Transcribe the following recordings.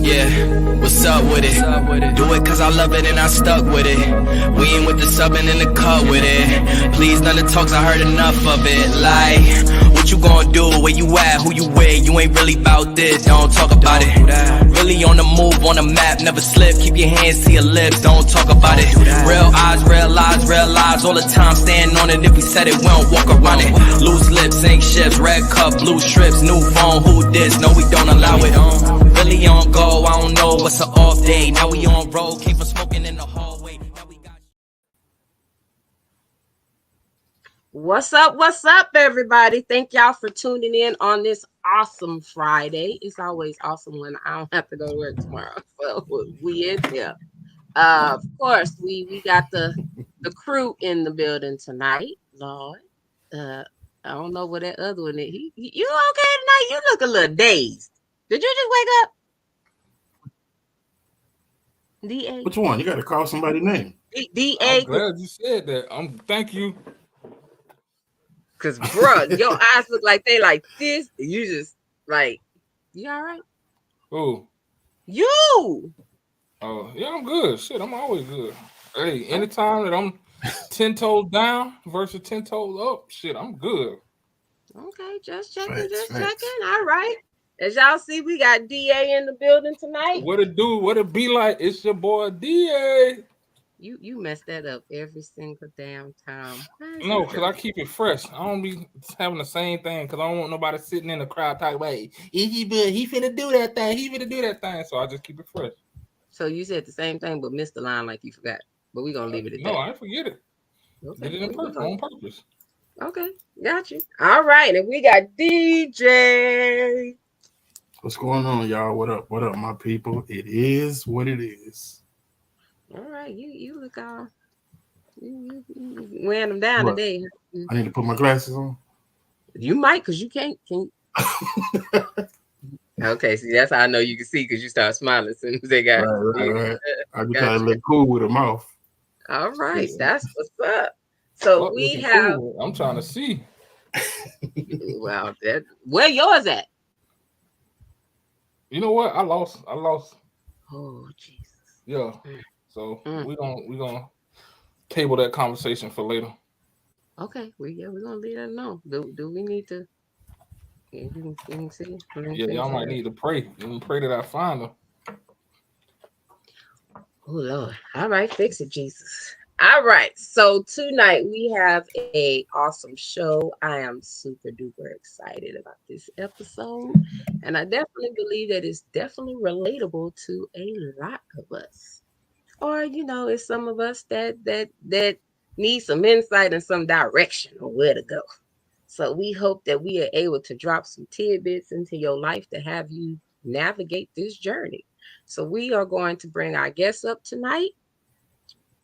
Yeah, what's up with it? Do it cause I love it and I stuck with it. We ain't with the subbing in the cut with it. Please, none of the talks, I heard enough of it. Like, what you gonna do? Where you at? Who you with? You ain't really about this, don't talk about it. Really on the move, on the map, never slip. Keep your hands to your lips, don't talk about it. Real eyes, real lies, all the time. Stand on it, if we said it, we don't walk around it. Loose lips, sink ships, red cup, blue strips, new phone, who this? No, we don't allow it. Really on go, I don't know what's an off day. Now we on road, came from smoking in the hallway. Now we got... What's up, everybody? Thank y'all for tuning in on this awesome Friday. It's always awesome when I don't have to go to work tomorrow. So we in here. Of course, we got the crew in the building tonight, Lord. I don't know what that other one is. You okay tonight? You look a little dazed. Did you just wake up? D.A. Which one? You got to call somebody's name. D.A. I'm glad you said that. Thank you. Because, bro, your eyes look like they like this. And you just like, you all right? Who? You. Oh, yeah, I'm good. Shit, I'm always good. Hey, anytime that I'm 10 toes down versus 10 toes up, shit, I'm good. Okay, just checking. All right. As y'all see, we got DA in the building tonight. What it do? What it be like? It's your boy DA. You mess that up every single damn time. No, because I keep it fresh. I don't be having the same thing because I don't want nobody sitting in the crowd talking about, he finna do that thing. He finna do that thing. So I just keep it fresh. So you said the same thing, but missed the line like you forgot. But we're going to leave it at that. No, I didn't forget it. Okay. Did it on purpose. Okay, got you. All right, and we got DJ. What's going on, y'all? What up? What up, my people? It is what it is. All right, you look all you wearing them down today. I need to put my glasses on. You might, because you can't. Okay, see, that's how I know you can see because you start smiling as soon as they got. Right. I be trying to look cool with a mouth. All right, that's what's up. So we have. Cool. I'm trying to see. Well, where yours at? You know what? I lost. Oh Jesus. Yeah. So we're gonna table that conversation for later. Okay. We're gonna leave that alone. Do we need to? You can see. Yeah, y'all might need to pray. You can pray that I find her. Oh Lord. All right, fix it, Jesus. All right. So tonight we have a awesome show. I am super duper excited about this episode. And I definitely believe that it's definitely relatable to a lot of us. Or, it's some of us that need some insight and some direction on where to go. So we hope that we are able to drop some tidbits into your life to have you navigate this journey. So we are going to bring our guests up tonight.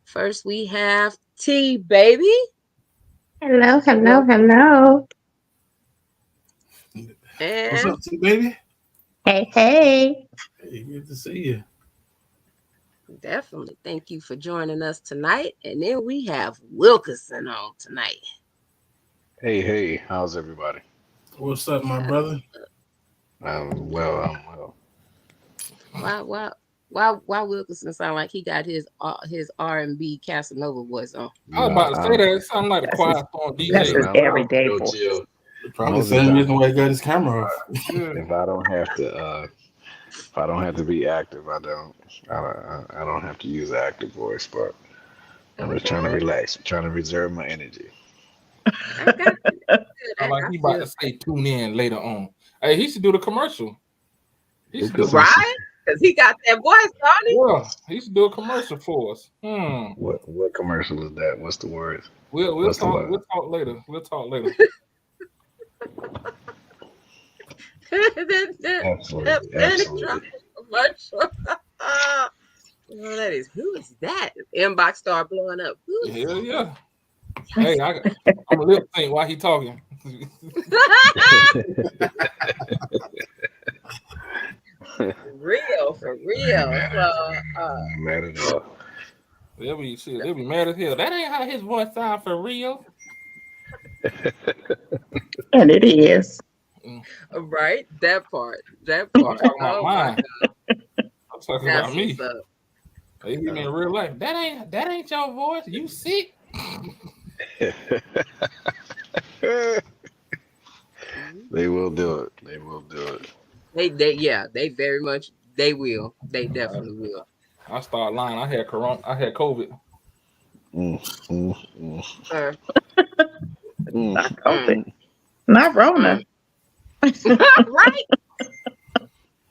First, we have T Baby. Hello. And what's up, T Baby? Hey. Hey, good to see you. Definitely. Thank you for joining us tonight. And then we have Wilkerson on tonight. Hey, how's everybody? What's up, my brother? I'm well. Why Wilkerson sound like he got his R&B Casanova voice on? I was about to say that. It sounded like a quiet storm DJ. That's his everyday voice. Probably the same reason why he got his camera off. If I don't have to be active, I don't have to use an active voice, but I'm just trying to relax. I'm trying to reserve my energy. I like he about to say tune in later on. Hey, he should do the commercial. Right? Because he got that voice, don't he? Yeah, he should do a commercial for us. What commercial is that? What's the word? We'll talk later. Absolutely. Who is that? Inbox start blowing up. Hell yeah. Hey, I'm a lip sync while he talking. For real. Mad at all. They'll be mad as hell. That ain't how his voice sound for real. And it is. Right? That part. I'm talking about mine. talking That's about me. what's up. They hear me in real life. That ain't your voice. You sick? They will do it. They will do it. They very much, they will. They definitely will. I start lying. I had corona. I had COVID. Mm, mm, mm, Uh, Not mm, COVID. mm. Not Rona. right?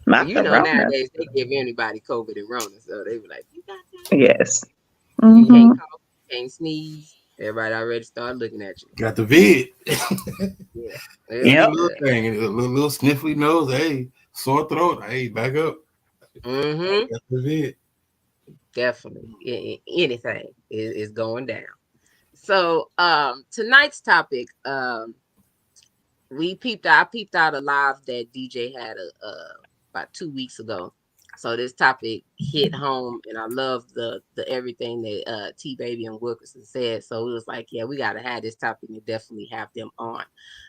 Not You the know, Rona. nowadays they give anybody COVID and Rona, so they be like, "You got that? Yes. You hmm can't cough, you can't sneeze." Everybody already started looking at you. Got the vid. Yeah, Any Yep. little thing, any little sniffly nose, hey, sore throat, hey, back up. Mm-hmm. Got the vid. Definitely, anything is going down. So, tonight's topic, I peeped out a live that DJ had about 2 weeks ago. So this topic hit home, and I love the everything that T Baby and Wilkerson said. So it was like, yeah, we gotta have this topic and definitely have them on.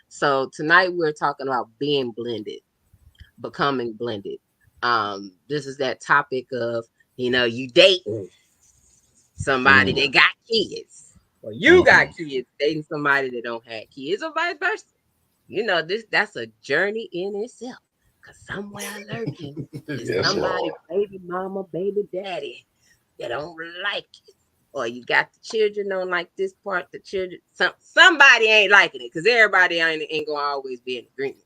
So tonight we're talking about being blended, becoming blended. This is that topic of, you dating somebody that got kids, or you got kids dating somebody that don't have kids, or vice versa. That's a journey in itself. Cause somewhere lurking is Yes, somebody, Lord. baby mama, baby daddy, that don't like it. Or you got the children don't like this part, the children, somebody ain't liking it, because everybody ain't gonna always be in agreement.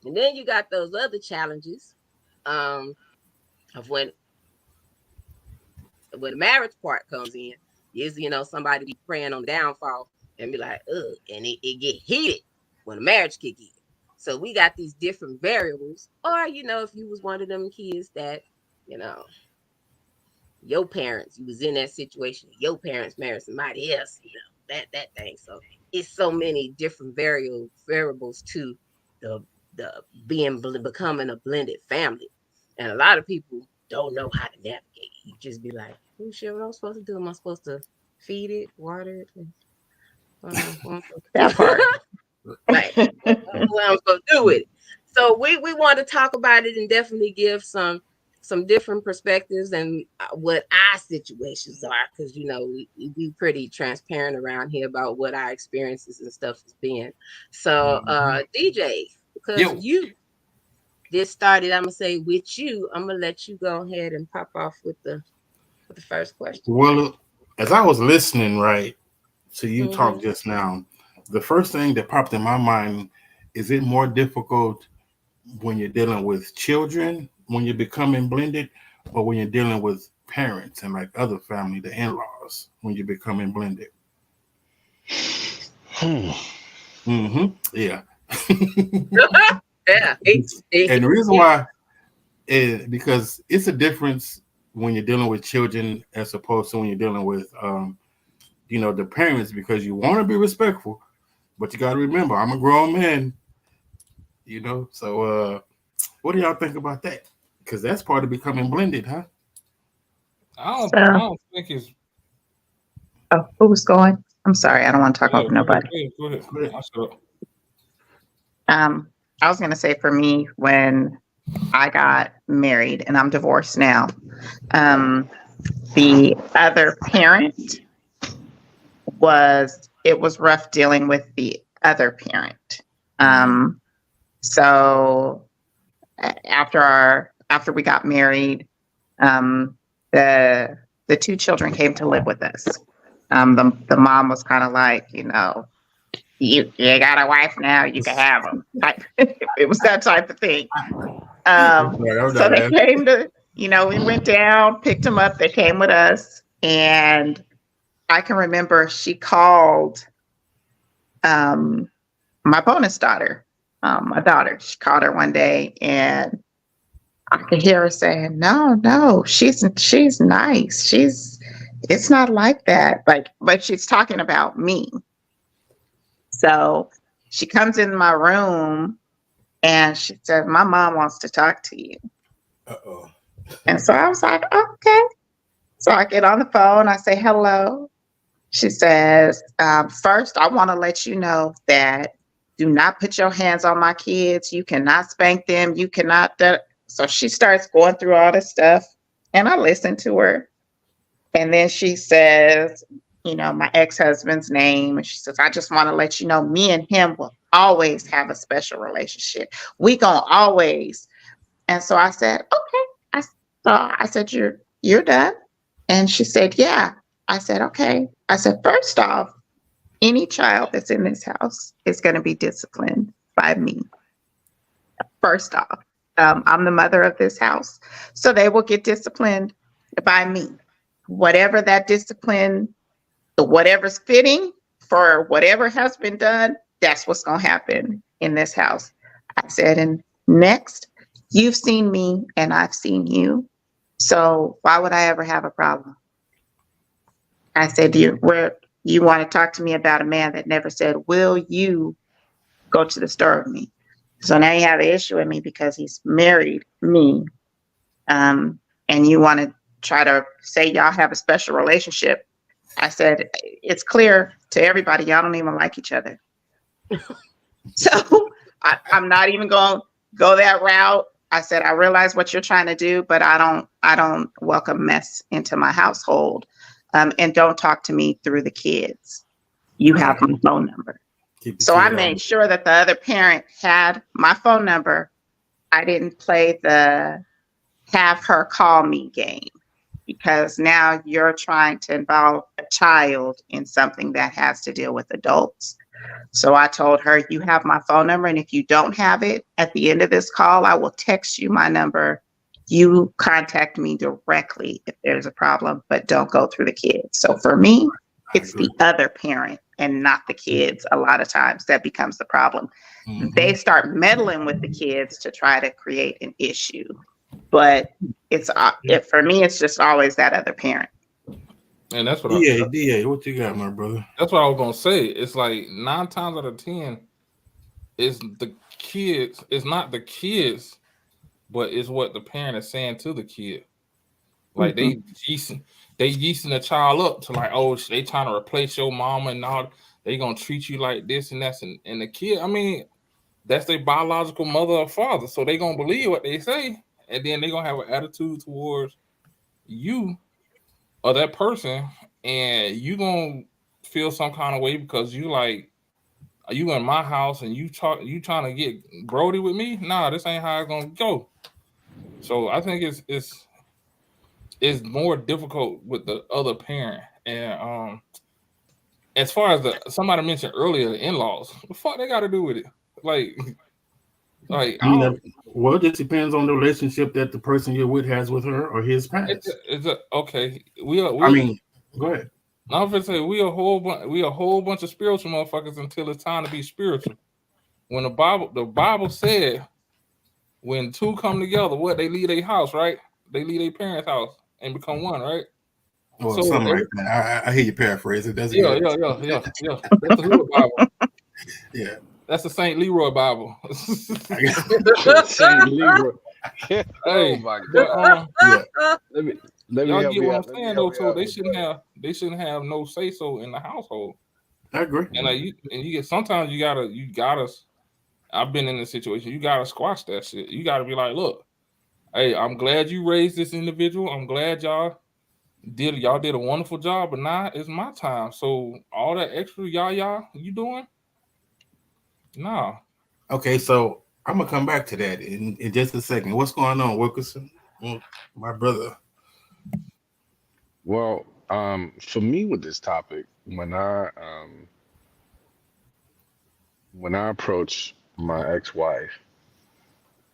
And then you got those other challenges of when the marriage part comes in, is somebody be praying on downfall and be like, ugh, and it get heated when the marriage kick in. So we got these different variables. Or, if you was one of them kids that, your parents, you was in that situation, your parents married somebody else, that thing. So it's so many different variables to the becoming a blended family. And a lot of people don't know how to navigate. You just be like, oh shit, what am I supposed to do? Am I supposed to feed it, water it? That part. Right. What I'm supposed to do with it. So we want to talk about it and definitely give some different perspectives and what our situations are, because we pretty transparent around here about what our experiences and stuff has been. So DJ, because you this started, I'm gonna say with you, I'm gonna let you go ahead and pop off with the first question. Well, as I was listening, right, to you talk Mhm. just now, the first thing that popped in my mind is it more difficult when you're dealing with children, when you're becoming blended, or when you're dealing with parents and like other family, the in-laws, when you're becoming blended? Yeah. Yeah. And the reason why is because it's a difference when you're dealing with children as opposed to when you're dealing with the parents, because you want to be respectful, but you got to remember I'm a grown man, so what do y'all think about that? Because that's part of becoming blended, huh? I So, don't think it's. who's going? I'm sorry. I don't want to talk Yeah, over nobody. go ahead. I'll shut up. I was going to say, for me, when I got married, and I'm divorced now, the other parent it was rough dealing with the other parent. So after we got married, the two children came to live with us. The mom was kind of like, you got a wife now, you can have them. It was that type of thing. So they came to, we went down, picked them up. They came with us, and I can remember she called my bonus daughter, my daughter. She called her one day, and I could hear her saying, "No, she's nice. It's not like that." But she's talking about me. So she comes in my room and she said, "My mom wants to talk to you." Uh-oh. And so I was like, "Okay." So I get on the phone. I say, "Hello." She says, "First, I want to let you know that do not put your hands on my kids. You cannot spank them. You cannot." So she starts going through all this stuff. And I listened to her. And then she says, you know, my ex-husband's name. And she says, I just want to let you know, me and him will always have a special relationship. We gonna always. And so I said, okay. I said, you're done. And she said, yeah. I said, okay. I said, first off, any child that's in this house is going to be disciplined by me. First off, I'm the mother of this house. So they will get disciplined by me. Whatever that discipline, whatever's fitting for whatever has been done, that's what's going to happen in this house. I said, and next, you've seen me and I've seen you. So why would I ever have a problem? I said, you want to talk to me about a man that never said, will you go to the store with me? So now you have an issue with me because he's married me. And you want to try to say y'all have a special relationship. I said, it's clear to everybody, y'all don't even like each other. So I'm not even going to go that route. I said, I realize what you're trying to do, but I don't welcome mess into my household. And don't talk to me through the kids. You have my phone number. So I made sure that the other parent had my phone number. I didn't play the have her call me game, because now you're trying to involve a child in something that has to deal with adults. So I told her, you have my phone number, and if you don't have it, at the end of this call, I will text you my number. You contact me directly if there's a problem, but don't go through the kids. So for me, it's the other parent and not the kids. A lot of times that becomes the problem. Mm-hmm. They start meddling with the kids to try to create an issue. But for me, it's just always that other parent. And that's what DA, what you got, my brother? That's what I was gonna say. It's like 9 times out of 10, it's the kids. It's not the kids, but it's what the parent is saying to the kid. Like they yeasting the child up to like, oh, they trying to replace your mama and all. They gonna treat you like this and that, and the kid. I mean, that's their biological mother or father, so they gonna believe what they say, and then they gonna have an attitude towards you or that person, and you gonna feel some kind of way because you like, are you in my house and you trying to get Brody with me? Nah, this ain't how it's gonna go. So I think it's more difficult with the other parent. And as far as somebody mentioned earlier, the in-laws, what the fuck they got to do with it? Like well, it just depends on the relationship that the person you're with has with her or his past. Okay. I mean, go ahead. I'm gonna say we a whole bunch of spiritual motherfuckers until it's time to be spiritual. When the Bible said, when two come together, what, they leave their house, right? They leave their parents' house and become one, right? Well, so something like that. I hear you paraphrase it. That's yeah. That's the Leroy Bible. Yeah. That's the St. Leroy Bible. St. Leroy. Hey, oh my God. Let me y'all help get you what out. I'm saying though, so they shouldn't have no say so in the household. I agree. And like you get, sometimes you gotta. I've been in this situation. You gotta squash that shit. You gotta be like, look, hey, I'm glad you raised this individual. I'm glad y'all did a wonderful job, but now it's my time. So all that extra y'all you doing? Nah. Okay, so I'm gonna come back to that in just a second. What's going on, Wilkerson? My brother. Well, for me with this topic, when I approach my ex-wife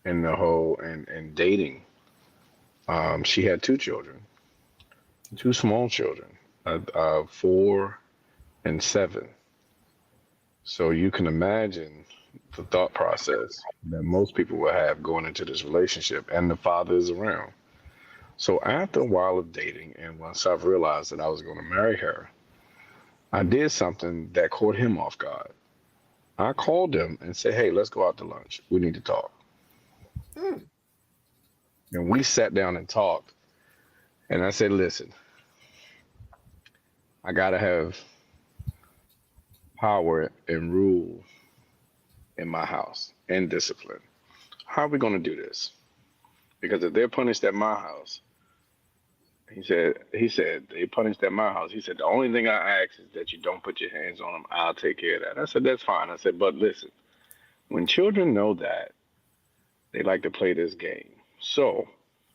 in the whole and dating, she had 2 children, 2 small children, 4 and 7. So you can imagine the thought process that most people will have going into this relationship, and the father is around. So after a while of dating, and once I've realized that I was going to marry her, I did something that caught him off guard. I called him and said, hey, let's go out to lunch. We need to talk. And we sat down and talked. And I said, listen, I got to have power and rule in my house and discipline. How are we going to do this? Because if they're punished at my house, He said they punished at my house. He said the only thing I ask is that you don't put your hands on them. I'll take care of that. I said that's fine. I said, but listen, when children know that, they like to play this game. So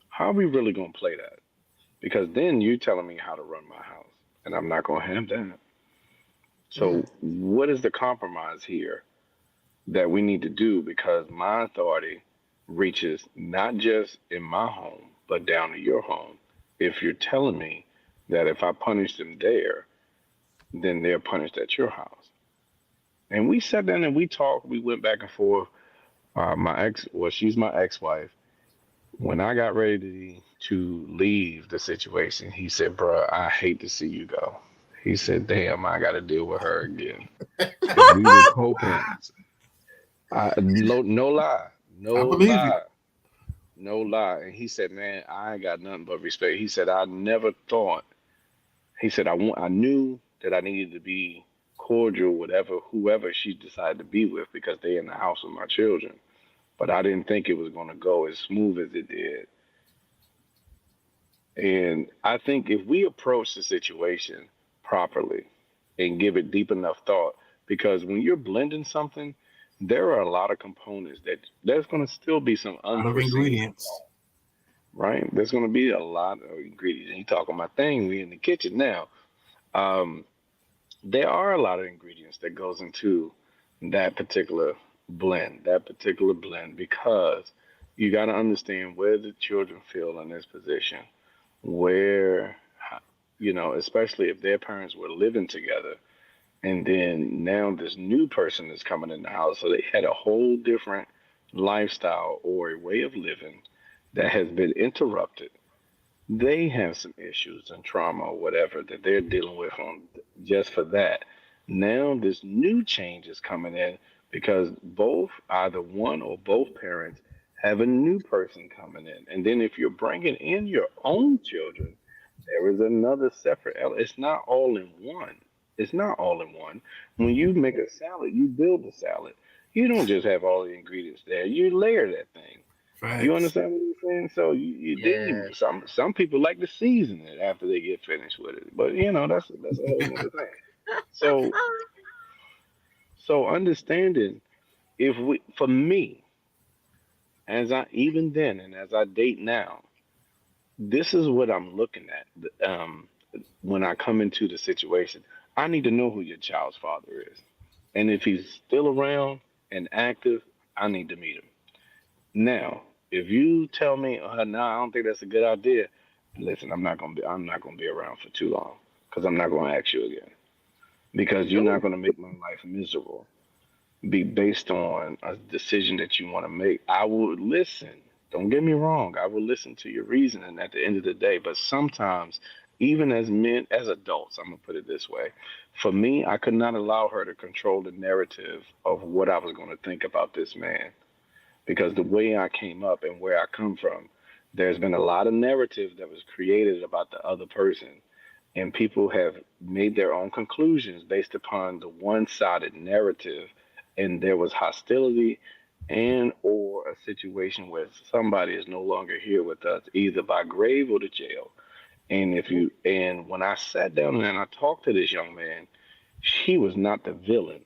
how are we really gonna play that? Because then you telling me how to run my house, and I'm not gonna have that. So Mm. what is the compromise here that we need to do? Because my authority reaches not just in my home, but down to your home. If you're telling me that if I punish them there, then they're punished at your house. And we sat down and we talked. We went back and forth. She's my ex-wife. When I got ready to leave the situation, he said, "Bruh, I hate to see you go." He said, "Damn, I got to deal with her again." Because we were co-parents. No lie, no I believe you. lie, no lie. And he said, "Man, I ain't got nothing but respect." He said, "I never thought." He said, I knew that I needed to be cordial, whatever, whoever she decided to be with, because they in the house with my children. But I didn't think it was going to go as smooth as it did. And I think if we approach the situation properly and give it deep enough thought, because when you're blending something, there are a lot of components that there's going to still be some A lot of unforeseen, ingredients. right? There's going to be a lot of ingredients. And you talking my thing, we in the kitchen now. Um, there are a lot of ingredients that goes into that particular blend, because you got to understand where the children feel in this position, where, especially if their parents were living together, and then now this new person is coming in the house, so they had a whole different lifestyle or a way of living that has been interrupted. They have some issues and trauma or whatever that they're dealing with on just for that. Now this new change is coming in because both, either one or both parents, have a new person coming in. And then if you're bringing in your own children, there is another separate element. It's not all in one. It's not all in one. When you make a salad, you build a salad. You don't just have all the ingredients there. You layer that thing. You Facts. understand what I'm saying? So Yes. some people like to season it after they get finished with it, but that's a whole other thing. So so understanding, if we for me, as I even then and as I date now, this is what I'm looking at. When I come into the situation, I need to know who your child's father is, and if he's still around and active, I need to meet him. Now, if you tell me, no, I don't think that's a good idea. Listen, I'm not gonna be around for too long, because I'm not gonna ask you again, because you're not Ooh. gonna make my life miserable. Be based on a decision that you want to make. I will listen. Don't get me wrong. I will listen to your reasoning at the end of the day. But sometimes, even as men, as adults, I'm gonna put it this way. For me, I could not allow her to control the narrative of what I was gonna think about this man, because the way I came up and where I come from, there's been a lot of narrative that was created about the other person, and people have made their own conclusions based upon the one-sided narrative, and there was hostility and or a situation where somebody is no longer here with us, either by grave or to jail. And when I sat down and I talked to this young man, he was not the villain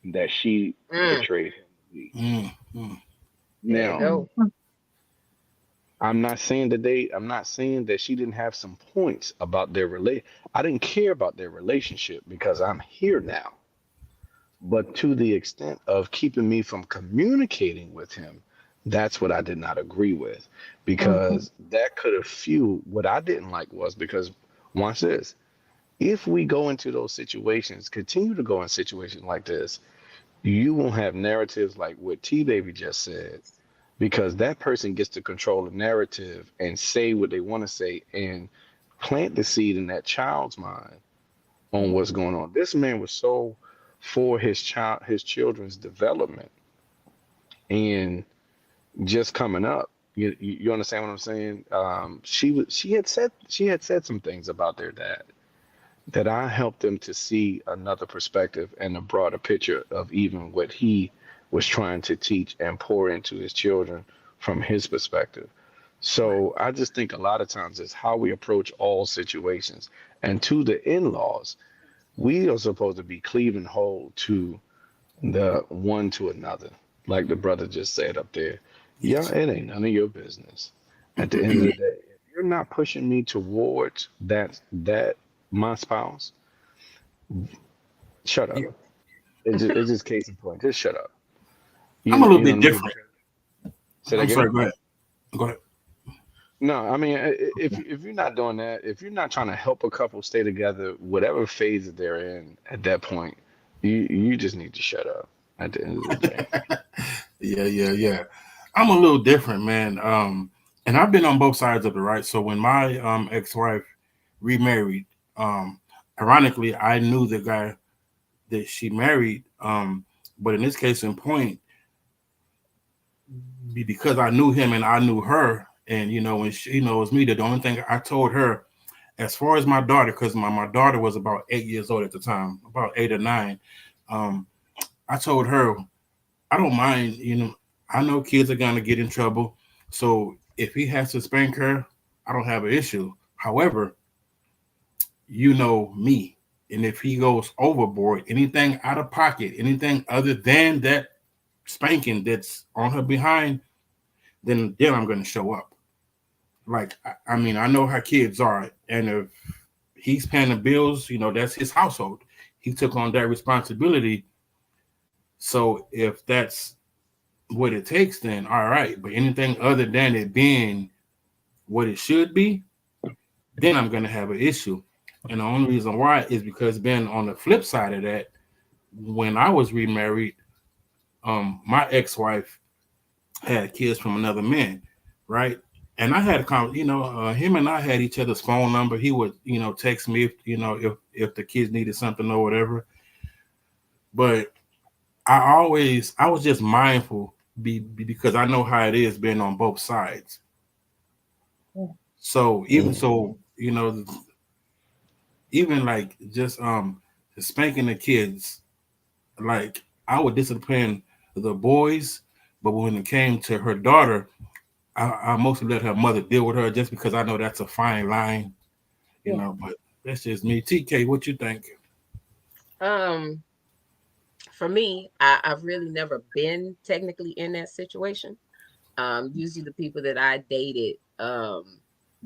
that she Mm. portrayed him to be. Mm, mm. There you Now, go. I'm not saying that she didn't have some points about their relate. I didn't care about their relationship because I'm here now. But to the extent of keeping me from communicating with him, that's what I did not agree with, Mhm. because that could have fueled what I didn't like. Was because, watch this, if we go into those situations, continue to go in situations like this, you won't have narratives like what T Baby just said, because that person gets to control the narrative and say what they want to say and plant the seed in that child's mind on what's going on. This man was so for his children's development and just coming up. You understand what I'm saying? She had said some things about their dad that I helped them to see another perspective and a broader picture of even what he was trying to teach and pour into his children from his perspective. So I just think a lot of times it's how we approach all situations. And to the in-laws, we are supposed to be cleaving whole to the one to another. Like the brother just said up there. Yeah, Yes. it ain't none of your business. At the end of the day, if you're not pushing me towards that my spouse, shut up. Yeah. It's just case in point. Just shut up. I'm a little You know bit what I mean? different. Say that I'm sorry. again. Go ahead. Go ahead. No, I mean, if you're not doing that, if you're not trying to help a couple stay together, whatever phase that they're in at that point, you just need to shut up at the end of the day. Yeah. I'm a little different, man. And I've been on both sides of it, right? So when my ex-wife remarried, um, ironically, I knew the guy that she married. But in this case in point, because I knew him and I knew her, and when she knows me, the only thing I told her, as far as my daughter, because my daughter was about 8 years old at the time, about 8 or 9, um, I told her, I don't mind, I know kids are gonna get in trouble. So if he has to spank her, I don't have an issue. However, you know me. And if he goes overboard, anything out of pocket, anything other than that spanking that's on her behind, then I'm gonna show up. Like I mean, I know how kids are, and if he's paying the bills, that's his household. He took on that responsibility. So if that's what it takes, then all right. But anything other than it being what it should be, then I'm gonna have an issue. And the only reason why is because being on the flip side of that, when I was remarried, my ex-wife had kids from another man, right? And I had a him and I had each other's phone number. He would, text me if the kids needed something or whatever. But I was just mindful because I know how it is being on both sides. So even like just spanking the kids, like I would discipline the boys, but when it came to her daughter, I mostly let her mother deal with her just because I know that's a fine line, but that's just me. TK, what you think? Um, for me, I've really never been technically in that situation. Usually the people that I dated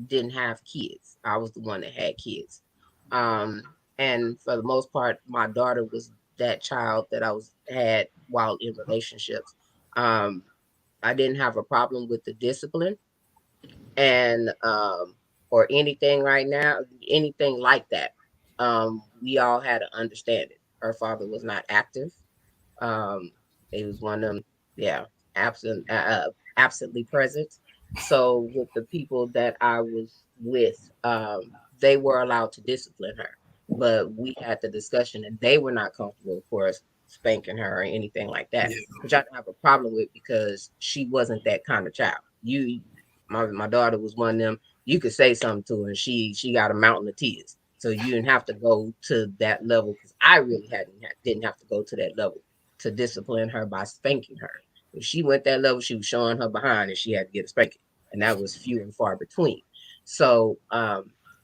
didn't have kids. I was the one that had kids. Um, and for the most part, my daughter was that child that I was had while in relationships. Um, I didn't have a problem with the discipline and or anything right now, anything like that. We all had to understand it. Her father was not active. Um, he was one of them, yeah, absently present. So with the people that I was with, they were allowed to discipline her, but we had the discussion, and they were not comfortable, of course, spanking her or anything like that, Yeah, which I didn't have a problem with because she wasn't that kind of child. My daughter was one of them. You could say something to her, and she got a mountain of tears. So you didn't have to go to that level because I really didn't have to go to that level to discipline her by spanking her. If she went that level, she was showing her behind and she had to get a spanking. And that was few and far between. So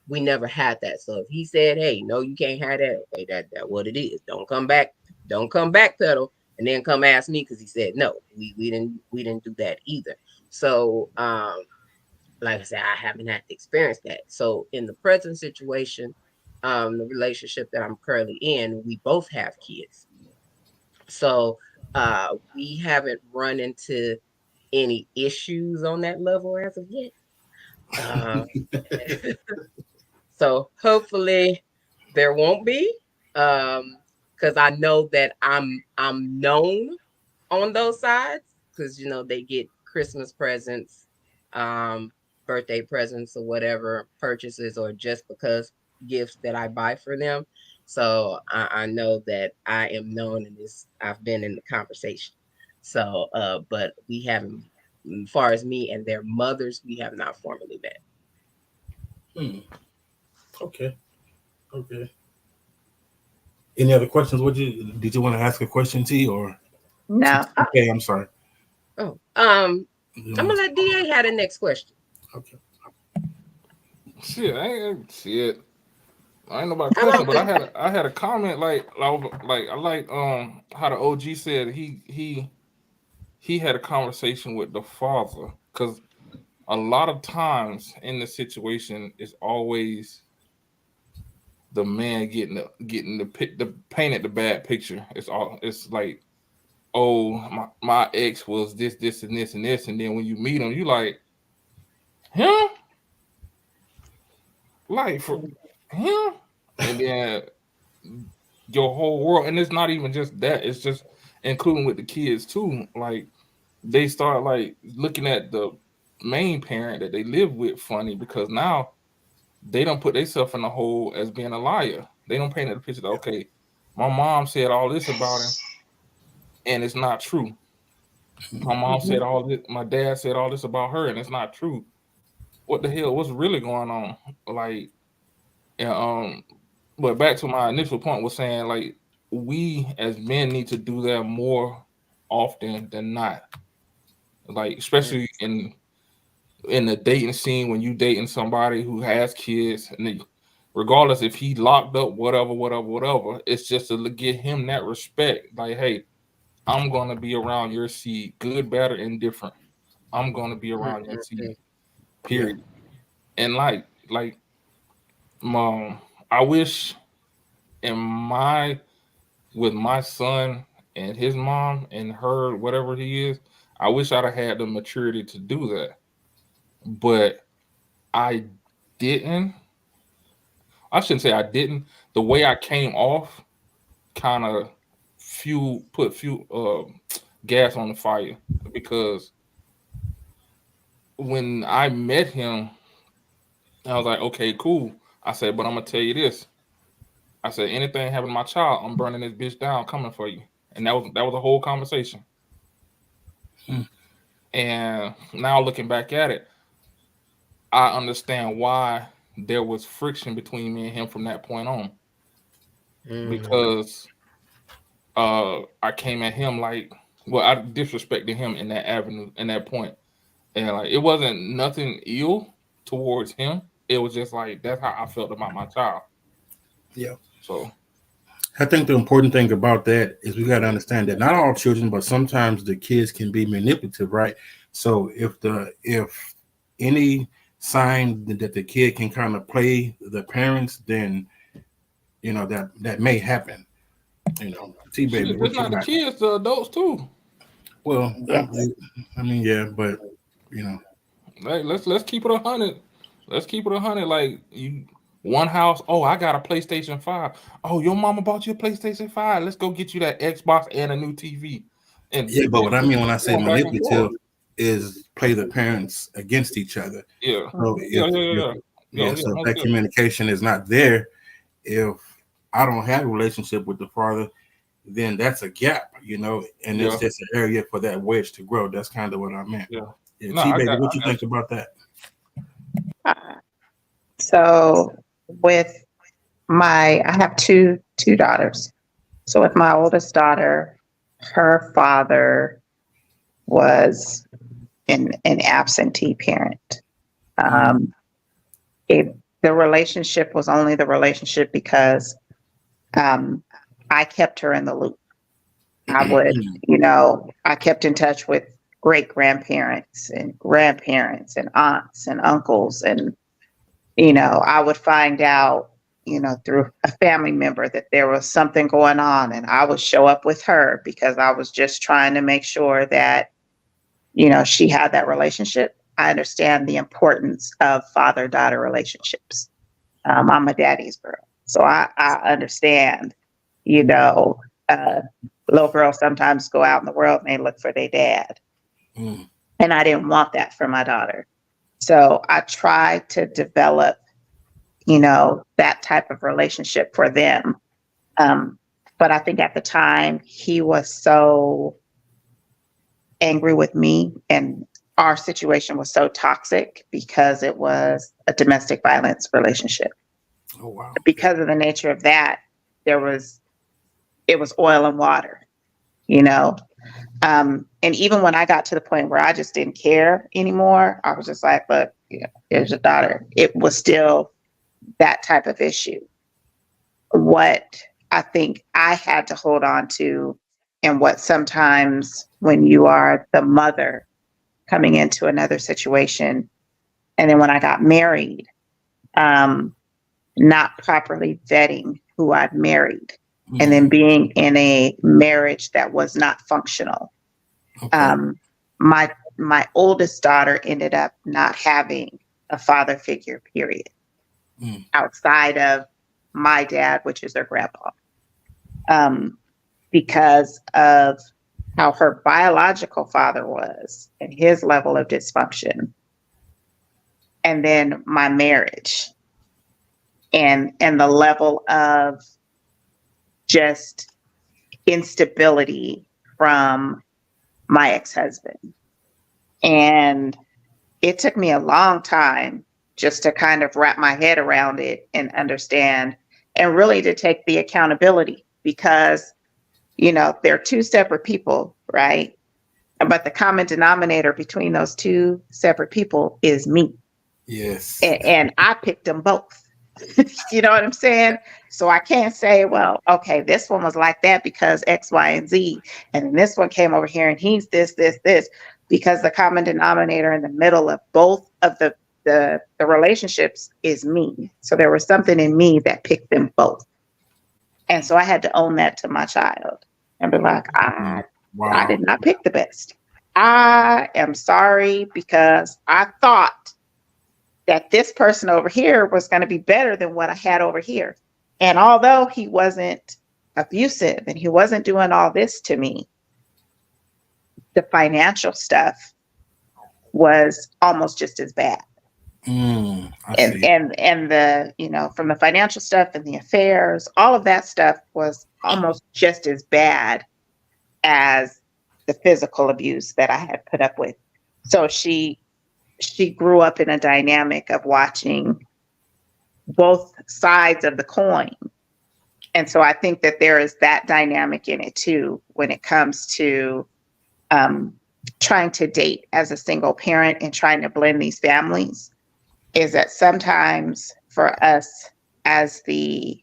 we never had that. So if he said, hey, no, you can't have that, okay, that what it is. Don't come back, pedal, and then come ask me because he said no. We didn't do that either. So like I said, I haven't had to experience that. So in the present situation, the relationship that I'm currently in, we both have kids. So we haven't run into any issues on that level as of yet. Uh, so hopefully there won't be, because I know that I'm known on those sides because they get Christmas presents, um, birthday presents or whatever purchases or just because gifts that I buy for them. So I know that I am known in this. I've been in the conversation. So, but we haven't, as far as me and their mothers, we have not formally met. Hmm. Okay. Okay. Any other questions? Did you want to ask a question, T, or No, okay? I'm sorry. Oh, You I'm want gonna let DA have the next question. Okay. Shit, I ain't nobody How question, about but the I had a comment I like how the OG said he had a conversation with the father, because a lot of times in the situation is always the man getting the painted the bad picture. It's like, oh, my ex was this and this and this, and then when you meet him, you like him, like for him, and then your whole world, and it's not even just that, it's just including with the kids too. Like they start like looking at the main parent that they live with funny, because now they don't put themselves in the hole as being a liar. They don't paint the picture that, okay, my mom said all this about him and it's not true. My mom said Mhm. all this, my dad said all this about her and it's not true. What the hell? What's really going on? Like, and, but back to my initial point was saying, like, we as men need to do that more often than not. Like, especially in the dating scene, when you dating somebody who has kids, and regardless if he locked up, whatever, it's just to get him that respect. Like, hey, I'm gonna be around your seed, good, bad, or indifferent. I'm gonna be around your seed, Mhm. Yeah. period. And like, mom, I wish in my with my son and his mom and her, whatever he is, I wish I'd have had the maturity to do that, but I didn't. I shouldn't say I didn't. The way I came off kind of put few gas on the fire, because when I met him, I was like, okay, cool. I said, but I'm gonna tell you this. I said, anything happen to my child, I'm burning this bitch down, coming for you. And that was a whole conversation. Hmm. And now looking back at it, I understand why there was friction between me and him from that point on, Mm. because I came at him like, well, I disrespected him in that avenue, in that point, and like it wasn't nothing ill towards him. It was just like that's how I felt about my child. Yeah. So I think the important thing about that is we got to understand that not all children, but sometimes the kids can be manipulative, right? So if any sign that the kid can kind of play the parents, then that may happen. T baby, shit, just what you not the got? kids, the adults too. Well, Yes. I mean, yeah, but you know, Like let's keep it 100. Let's keep it 100. Like you, one house. Oh, I got a PlayStation 5. Oh, your mama bought you a PlayStation 5. Let's go get you that Xbox and a new TV. And yeah, but what I just mean when I say going back and manipulative forth. is play the parents against each other. Yeah, So Mhm. if yeah, yeah. so if Most that definitely. communication is not there, if I don't have a relationship with the father, then that's a gap, and it's Yeah, just an area for that wedge to grow. That's kind of what I meant. yeah. Yeah, No, T baby, what I you got think you. about that? Uh, So with I have two daughters. So with my oldest daughter, her father was an absentee parent. Mm. Um, the relationship was only the relationship because um, I kept her in the loop. I would, I kept in touch with great grandparents and grandparents and aunts and uncles. And, I would find out, through a family member that there was something going on. And I would show up with her because I was just trying to make sure that, she had that relationship. I understand the importance of father daughter relationships. I'm a daddy's girl. So I understand, you know, uh, little girls sometimes go out in the world and they look for their dad. Mm. And I didn't want that for my daughter. So I tried to develop, that type of relationship for them. Um, but I think at the time he was so angry with me and our situation was so toxic because it was a domestic violence relationship. Oh wow. Because of the nature of that, it was oil and water, you know. And even when I got to the point where I just didn't care anymore, I was just like, look, yeah, there's a daughter. It was still that type of issue. What I think I had to hold on to, and what sometimes when you are the mother coming into another situation, and then when I got married, not properly vetting who I'd married, and then being in a marriage that was not functional. Okay. My oldest daughter ended up not having a father figure, period, outside of my dad, which is her grandpa, because of how her biological father was and his level of dysfunction, and then my marriage and the level of just instability from my ex-husband. And it took me a long time just to kind of wrap my head around it and understand, and really to take the accountability, because, you know, they're two separate people, right? But the common denominator between those two separate people is me. Yes. And I picked them both. You know what I'm saying? So I can't say, well, okay, this one was like that because X, Y, and Z. And then this one came over here and he's this, because the common denominator in the middle of both of the relationships is me. So there was something in me that picked them both. And so I had to own that to my child and be like, I did not pick the best. I am sorry, because I thought that this person over here was going to be better than what I had over here. And although he wasn't abusive and he wasn't doing all this to me, the financial stuff was almost just as bad. And the, you know, from the financial stuff and the affairs, all of that stuff was almost just as bad as the physical abuse that I had put up with. So she grew up in a dynamic of watching both sides of the coin. And so I think that there is that dynamic in it too, when it comes to trying to date as a single parent and trying to blend these families, is that sometimes for us as the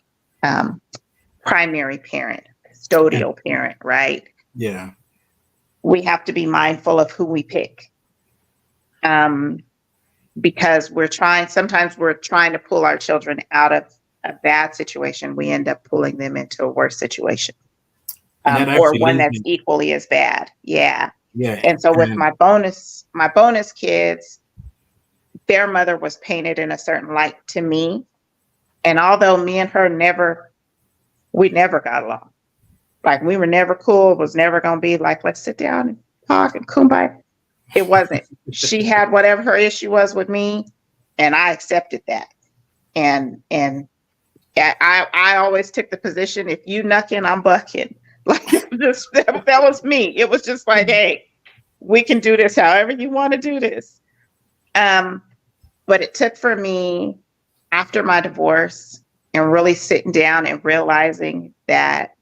primary parent, custodial parent, right? Yeah. We have to be mindful of who we pick. Because sometimes we're trying to pull our children out of a bad situation. We end up pulling them into a worse situation, or one that's equally as bad. Yeah. Yeah. And so with my bonus kids, their mother was painted in a certain light to me. And although me and her we never got along. Like, we were never cool. It was never going to be like, let's sit down and talk and kumbaya. It wasn't. She had whatever her issue was with me, and I accepted that. And I always took the position, if you knucking, I'm bucking. Like, that was me. It was just like, hey, we can do this however you want to do this. But it took for me, after my divorce, and really sitting down and realizing that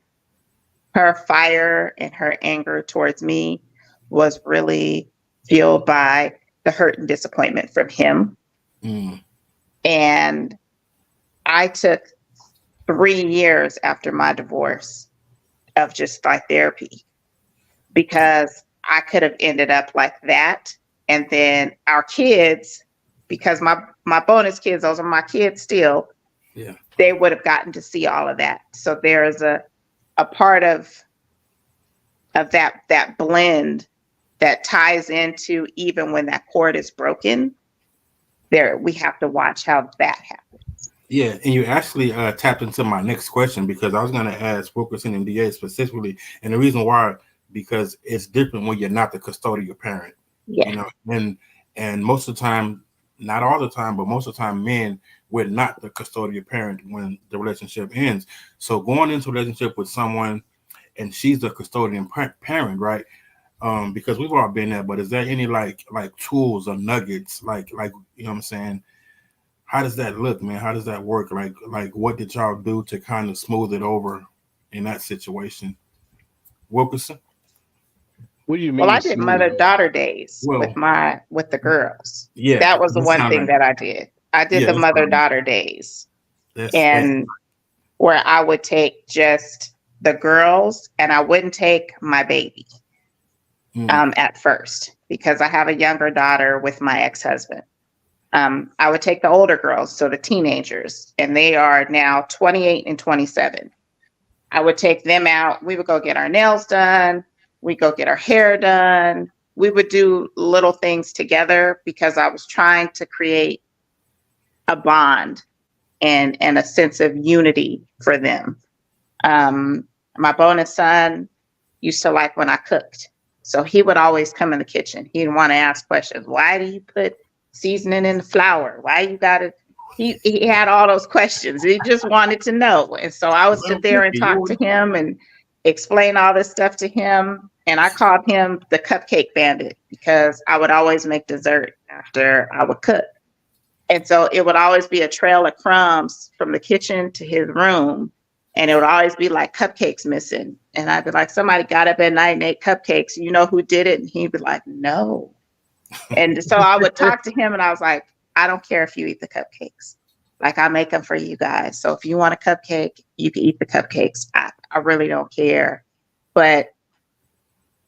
her fire and her anger towards me was really fueled by the hurt and disappointment from him. And I took 3 years after my divorce of just like therapy, because I could have ended up like that. And then our kids, because my bonus kids, those are my kids still, they would have gotten to see all of that. So there's a part of that blend that ties into, even when that cord is broken, we have to watch how that happens. Yeah, and you actually tapped into my next question, because I was going to ask Wilkerson and DA specifically, and the reason why, because it's different when you're not the custodial parent. Yeah. You know, and most of the time, not all the time, but most of the time, men, we're not the custodial parent when the relationship ends. So going into a relationship with someone and she's the custodian parent, right? Because we've all been there, but is there any like tools or nuggets, like, you know what I'm saying? How does that look, man? How does that work? Like what did y'all do to kind of smooth it over in that situation? Wilkerson? What do you Well, mean I did smooth? mother-daughter days Well, with the girls. yeah, That was the that one sound thing like that I did. I did yeah, the mother-daughter days, that's and where I would take just the girls and I wouldn't take my baby mm, at first because I have a younger daughter with my ex-husband. I would take the older girls, so the teenagers, and they are now 28 and 27. I would take them out. We would go get our nails done. We go get our hair done. We would do little things together because I was trying to create a bond and a sense of unity for them. Um, my bonus son used to like when I cooked. So he would always come in the kitchen. He'd want to ask questions. Why do you put seasoning in the flour? Why you got to? He had all those questions. He just wanted to know. And so I would sit there and talk to him and explain all this stuff to him. And I called him the cupcake bandit because I would always make dessert after I would cook. And so it would always be a trail of crumbs from the kitchen to his room. And it would always be like cupcakes missing. And I'd be like, somebody got up at night and ate cupcakes. You know who did it? And he'd be like, no. And so I would talk to him and I was like, I don't care if you eat the cupcakes. Like I make them for you guys. So if you want a cupcake, you can eat the cupcakes. I really don't care. But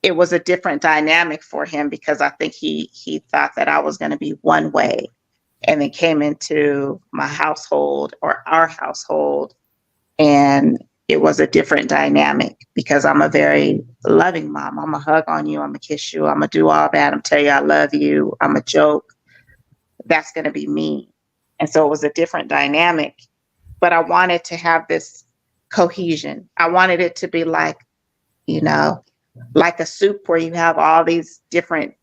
it was a different dynamic for him because I think he thought that I was going to be one way and then came into my household or our household and it was a different dynamic because I'm a very loving mom. I'm gonna hug on you. I'm gonna kiss you. I'm gonna do all that. I'm gonna tell you I love you. I'm a joke. That's gonna be me. And so it was a different dynamic, but I wanted to have this cohesion. I wanted it to be like, you know, like a soup where you have all these different,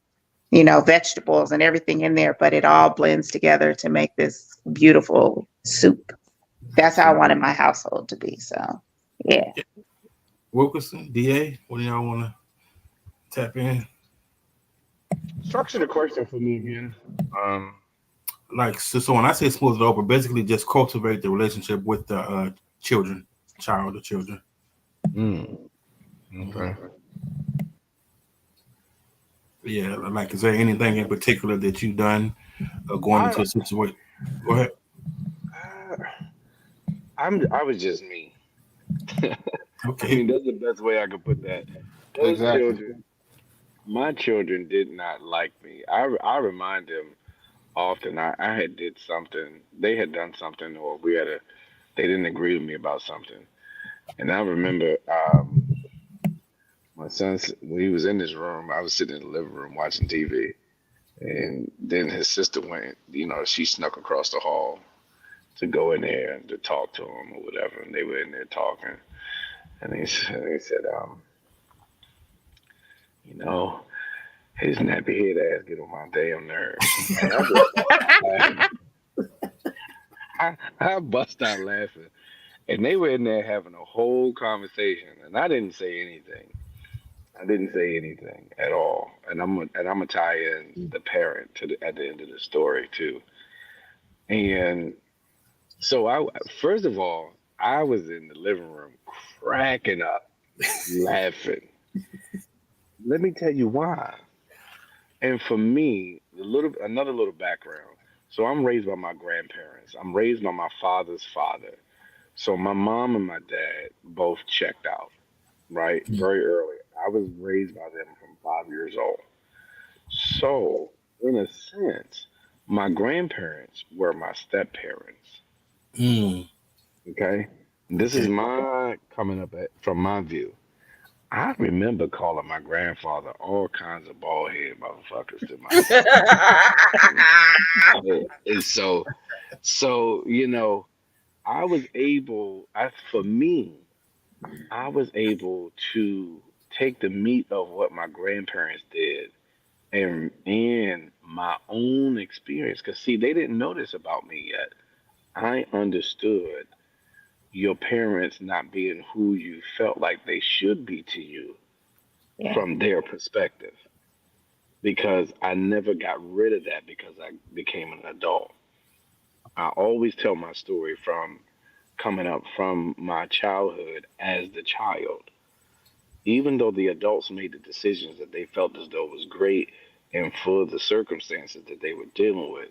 vegetables and everything in there, but it all blends together to make this beautiful soup. That's how I wanted my household to be. So, yeah. Wilkerson, DA. What do y'all want to tap in? Structure the question for me again. Like so when I say smooth it over, basically just cultivate the relationship with the child or children. Okay. Yeah, like is there anything in particular that you've done going into a situation? Go ahead. I was just me. I Okay. mean, that's the best way I could put that. Those Exactly. children, my children did not like me. I remind them often I had did something, they had done something, or they didn't agree with me about something. And I remember my son, when he was in this room, I was sitting in the living room watching TV. And then his sister went, she snuck across the hall to go in there and to talk to him or whatever. And they were in there talking. And he said, you know, his nappy head ass get on my damn nerves. And I just started laughing. I bust out laughing. And they were in there having a whole conversation. And I didn't say anything. I didn't say anything at all. And I'm gonna tie in the parent at the end of the story too. And so first of all, I was in the living room cracking up, laughing. Let me tell you why. And for me, another little background. So I'm raised by my grandparents. I'm raised by my father's father. So my mom and my dad both checked out, right? Very early. I was raised by them from 5 years old. So, in a sense, my grandparents were my step parents. Mm, Okay. This is okay. my coming up from my view. I remember calling my grandfather all kinds of bald head motherfuckers to my and so I was able. For me, I was able to take the meat of what my grandparents did and my own experience. Because see, they didn't know this about me yet. I understood your parents not being who you felt like they should be to you Yeah. from their perspective because I never got rid of that because I became an adult. I always tell my story from coming up from my childhood as the child. even though the adults made the decisions that they felt as though was great and for the circumstances that they were dealing with.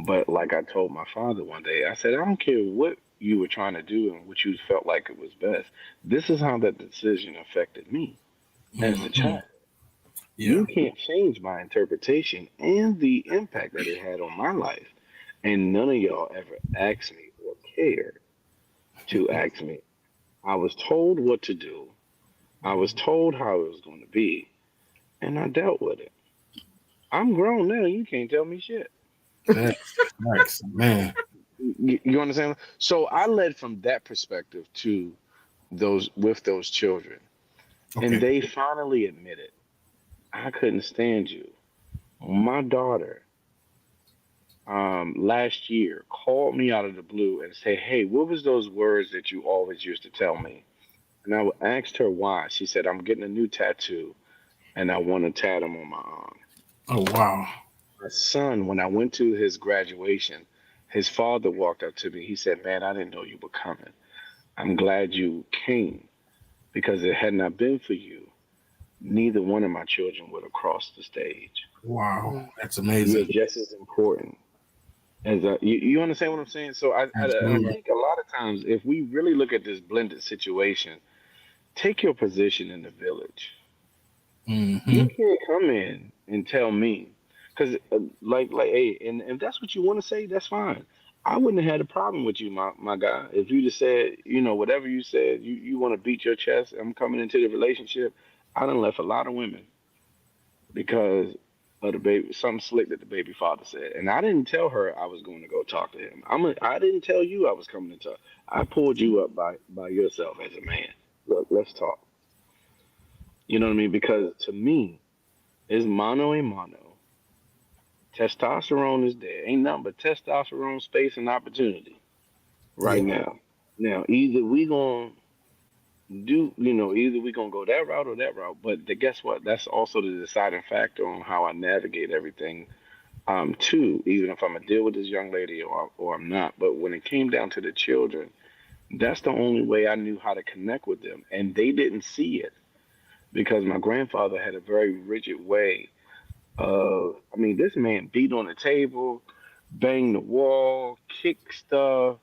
But like I told my father one day, I said, I don't care what you were trying to do and what you felt like it was best. This is how that decision affected me as a Hmm. child. Yeah. You can't change my interpretation and the impact that it had on my life. And none of y'all ever asked me or cared to ask me. I was told what to do. I was told how it was going to be, and I dealt with it. I'm grown now. You can't tell me shit. That's nice, man. You understand? So I led from that perspective to those with those children, and Okay. they finally admitted, I couldn't stand you. My daughter, last year, called me out of the blue and said, "Hey, what was those words that you always used to tell me?" And asked her why. She said, "I'm getting a new tattoo, and I want to tat them on my arm." Oh wow. My son, when I went to his graduation, his father walked up to me. He said, "Man, I didn't know you were coming. I'm glad you came because it had not been for you, neither one of my children would have crossed the stage. Wow. Mm. That's You're amazing. just as important as you understand what I'm saying." So I Absolutely. think a lot of times, if we really look at this blended situation, take your position in the village. You Hmm. can't come in and tell me, because hey, and if that's what you want to say, that's fine. I wouldn't have had a problem with you, my guy, if you just said, whatever you said, you want to beat your chest. I'm coming into the relationship. I done left a lot of women because of the baby, something slick that the baby father said, and I didn't tell her I was going to go talk to him. I didn't tell you I was coming to talk. I pulled you up by yourself as a man. Look, let's talk. You know what I mean? Because to me, it's mano a mano. Testosterone is there. Ain't nothing but testosterone, space, and opportunity right Yeah. now. Now, either we gonna go that route or that route. But guess what? That's also the deciding factor on how I navigate everything. Too, even if I'm gonna deal with this young lady or I'm not. But when it came down to the children, that's the only way I knew how to connect with them, and they didn't see it because my grandfather had a very rigid way I mean, this man beat on the table, banged the wall, kicked stuff,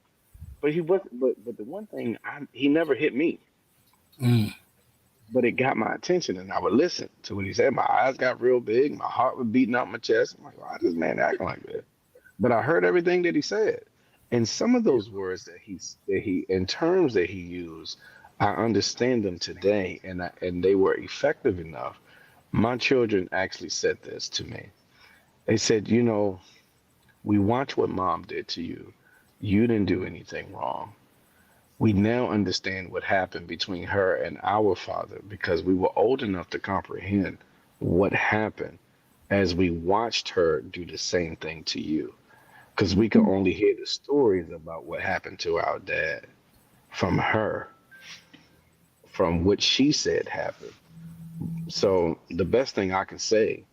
but he wasn't. But the one thing, he never hit me, Mm. but it got my attention, and I would listen to what he said. My eyes got real big, my heart was beating out my chest. I'm like, why is this man acting like this? But I heard everything that he said, and some of those words that he in terms that he used, I understand them today, and they were effective enough. My children actually said this to me. They said, we watch what mom did to you. You didn't do anything wrong. We now understand what happened between her and our father because we were old enough to comprehend what happened as we watched her do the same thing to you. Because we could only hear the stories about what happened to our dad from her, from what she said happened. So the best thing I can say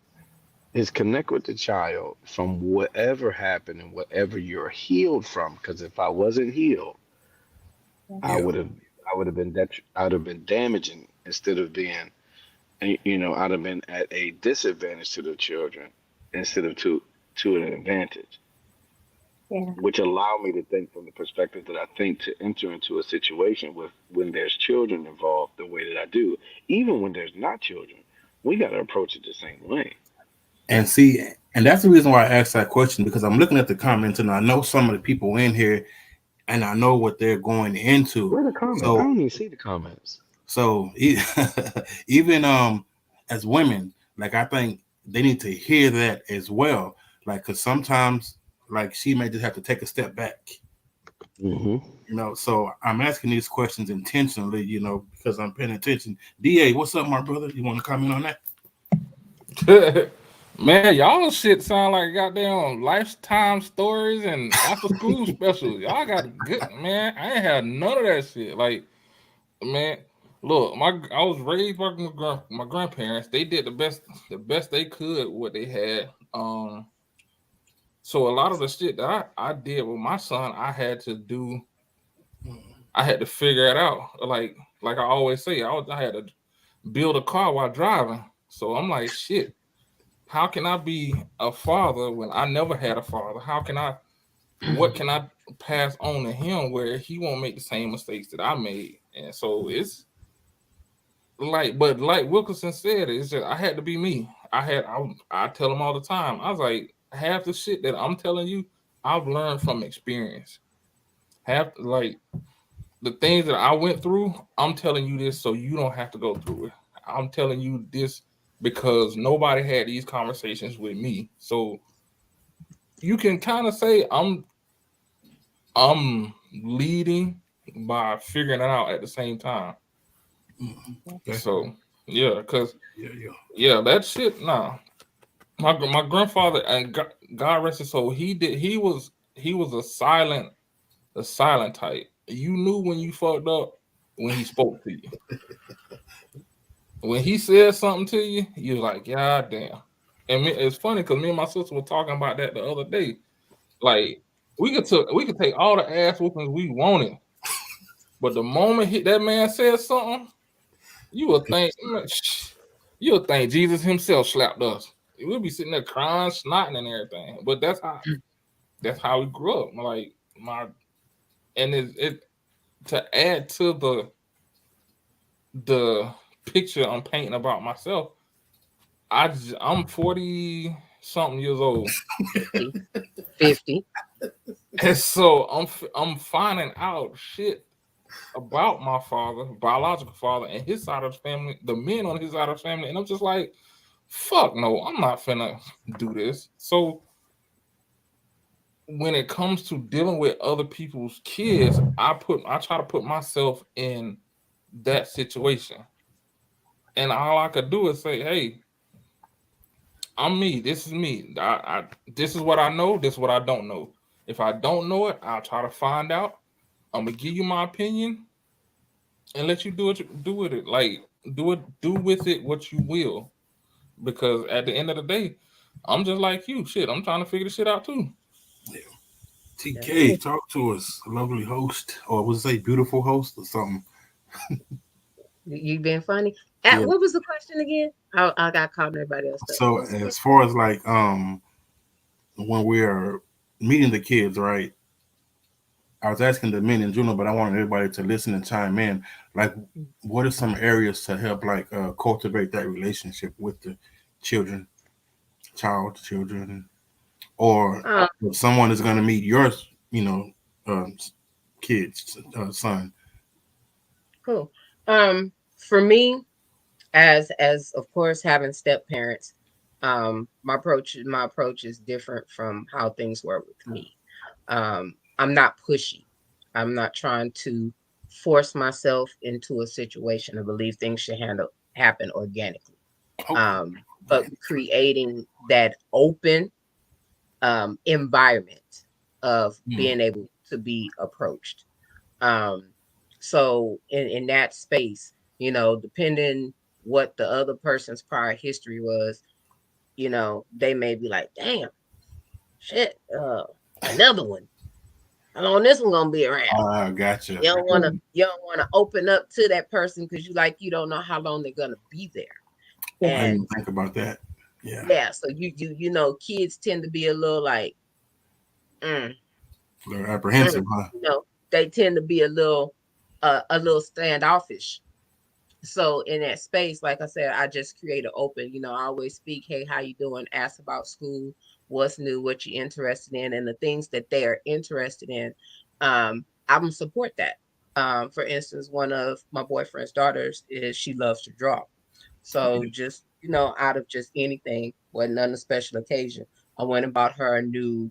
is connect with the child from whatever happened and whatever you're healed from. Because if I wasn't healed, I Yeah. would have I would have been I'd have been damaging instead of being I'd have been at a disadvantage to the children instead of to an advantage, Yeah. which allowed me to think from the perspective that I think to enter into a situation with when there's children involved the way that I do, even when there's not children, we got to approach it the same way. And see, and that's the reason why I asked that question because I'm looking at the comments and I know some of the people in here and I know what they're going into. Where are the comments? I So don't even see the comments. so even as women, like I think they need to hear that as well. Like because sometimes like she may just have to take a step back. Hmm. So I'm asking these questions intentionally, because I'm paying attention. DA, what's up, my brother? You want to comment on that? Man, y'all shit sound like goddamn lifetime stories and after school specials. Y'all got good man. I ain't had none of that shit. Like, man, look, I was raised by my grandparents. They did the best they could with what they had. So a lot of the shit that I did with my son, I had to figure it out. Like I always say, I had to build a car while driving. So I'm like, shit, how can I be a father when I never had a father? What can I pass on to him where he won't make the same mistakes that I made? And so it's but like Wilkerson said, it's just I had to be me. I tell him all the time. I was like, half the shit that I'm telling you, I've learned from experience. Half like the things that I went through, I'm telling you this so you don't have to go through it. I'm telling you this because nobody had these conversations with me. So you can kind of say I'm leading by figuring it out at the same time. Okay. So yeah, because Yeah. that shit. Nah, my grandfather and God rest his soul. He was a silent type. You knew when you fucked up when he spoke to you. When he said something to you, you was like, God damn. And it's funny because me and my sister were talking about that the other day. Like we could take all the ass whoopings we wanted, but the moment that man said something, you would think you would think Jesus himself slapped us. We'd be sitting there crying, snotting, and everything. But that's how we grew up. Like and it to add to the picture I'm painting about myself. I'm 40 something years old, 50. 50. and so I'm finding out shit about my father, biological father, and his side of the family, the men on his side of the family, and I'm just like, fuck no, I'm not finna do this. So when it comes to dealing with other people's kids, I try to put myself in that situation, and all I could do is say, hey, I'm me. This is me. This is what I know. This is what I don't know. If I don't know it, I'll try to find out. I'm gonna give you my opinion and let you do with it. Like do with it what you will. Because at the end of the day, I'm just like you. Shit, I'm trying to figure this shit out too. Yeah. That's TK, talk to us, lovely host, or was it a beautiful host or something? You been funny. Yeah. What was the question again? I got caught in everybody else stuff. So What's the as question? far as like when we are meeting the kids, right? I was asking the men in general, but I wanted everybody to listen and chime in. Like, what are some areas to help like cultivate that relationship with the children, children, or Uh, if someone is going to meet your, you know, um, kids, son. cool. For me, as of course having step parents, my approach is different from how things were with me. I'm not pushy. I'm not trying to force myself into a situation. I believe things should happen organically. Okay. But creating that open environment of Mm. being able to be approached. Um, so in that space, depending what the other person's prior history was, they may be like, damn, shit, another one. How long this one gonna be around? Gotcha. You don't wanna open up to that person because you don't know how long they're gonna be there. I didn't And think about that. Yeah. yeah, so kids tend to be a little like, mm, They're mm, apprehensive, huh? they tend to be a little standoffish. So in that space, like I said, I just create an open, I always speak, hey, how you doing? Ask about school, what's new, what you're interested in, and the things that they are interested in. I'm gonna support that. For instance, one of my boyfriend's daughters is she loves to draw. So just, out of just anything, wasn't on a special occasion, I went and bought her a new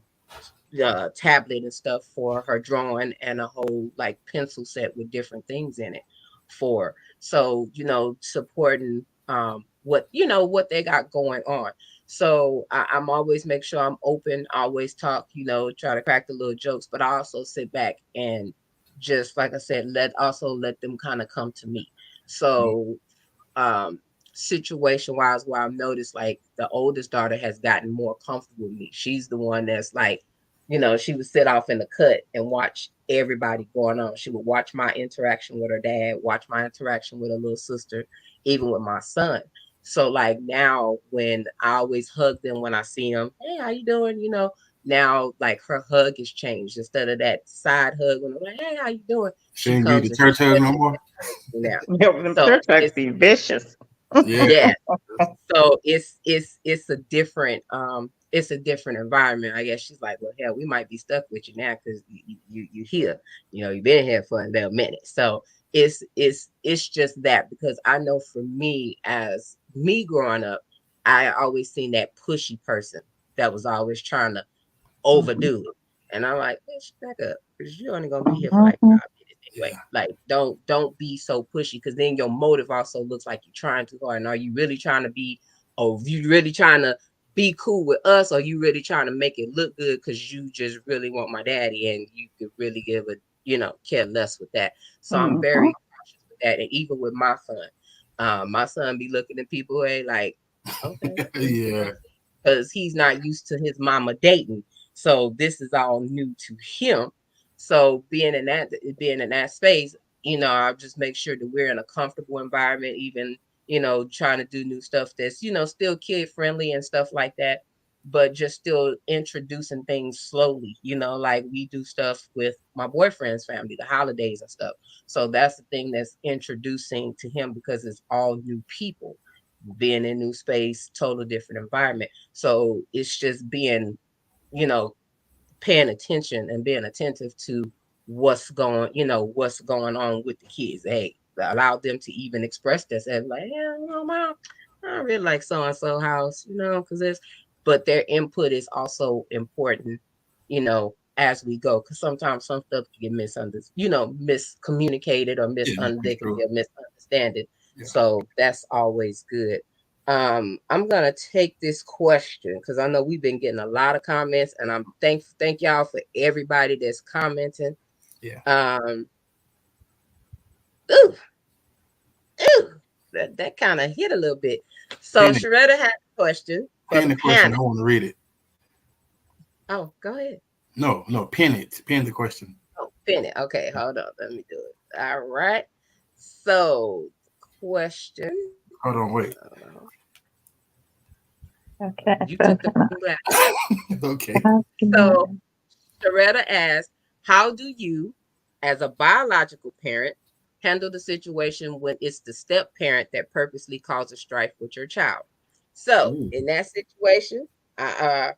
tablet and stuff for her drawing and a whole like pencil set with different things in it for so supporting what they got going on. So I'm always make sure I'm open, always talk, try to crack the little jokes, but I also sit back and just like I said, let them kind of come to me. So um situation wise, where I've noticed like the oldest daughter has gotten more comfortable with me. She's the one that's like, she would sit off in the cut and watch everybody going on. She would watch my interaction with her dad, watch my interaction with her little sister, even with my son. So like now when I always hug them when I see them, hey, how you doing? Now like her hug has changed. Instead of that side hug when I'm like, hey, how you doing? She She ain't give you comes the and she church hug no more. me now. Yeah, them So church hugs it's be vicious. Yeah. yeah. So it's a different environment. I guess she's like, well, hell, we might be stuck with you now because you here. You've been here for a little minute. So it's just that, because I know for me, as me growing up, I always seen that pushy person that was always trying to overdo it. And I'm like, bitch, back up, because you're only gonna be here for like Mhm. 5 minutes anyway. Like, don't be so pushy, because then your motive also looks like you're trying too hard. And are you really trying to be, or you really trying to be cool with us, or you really trying to make it look good because you just really want my daddy and you could really give a care less with that. So I'm Mhm. very cautious with that. And even with my son be looking at people who ain't like, okay, Yeah. because he's not used to his mama dating. So this is all new to him. So being in that space, I'll just make sure that we're in a comfortable environment, even, trying to do new stuff that's, still kid friendly and stuff like that, but just still introducing things slowly, like we do stuff with my boyfriend's family, the holidays and stuff. So that's the thing that's introducing to him, because it's all new people being in new space, total different environment. So it's just being, you know, paying attention and being attentive to what's going on with the kids. Hey, allow them to even express themselves, like, yeah, mom, I don't really like so and so house, because but their input is also important, as we go, because sometimes some stuff can get misunderstood, miscommunicated, or Yeah. there That's can be true. a misunderstanding. Yeah. So that's always good. I'm gonna take this question because I know we've been getting a lot of comments, and I'm thank y'all for everybody that's commenting. Yeah. Ooh, ooh, that kind of hit a little bit. So Penny. Sharetta had a question for the Penny question. I panel. want to read it. Oh, go ahead. No, pin it. Pin the question. Oh, pin it. Okay, hold on. Let me do it. All right. So, question. Hold on, wait. Uh, Okay. you took the glass. Okay. So Sharetta asked, how do you, as a biological parent, handle the situation when it's the step parent that purposely causes strife with your child? So Ooh. in that situation, I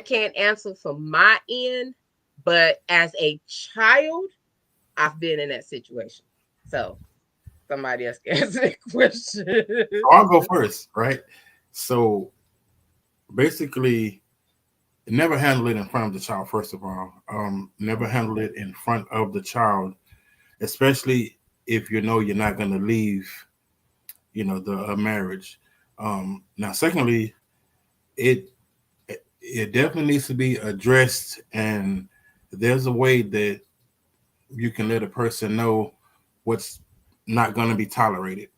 can't answer from my end, but as a child, I've been in that situation. So somebody else can answer that question. So I'll go first, right? So basically, never handle it in front of the child. First of all, never handle it in front of the child, especially if you know you're not going to leave, the marriage. Now, secondly, it it definitely needs to be addressed, and there's a way that you can let a person know what's not going to be tolerated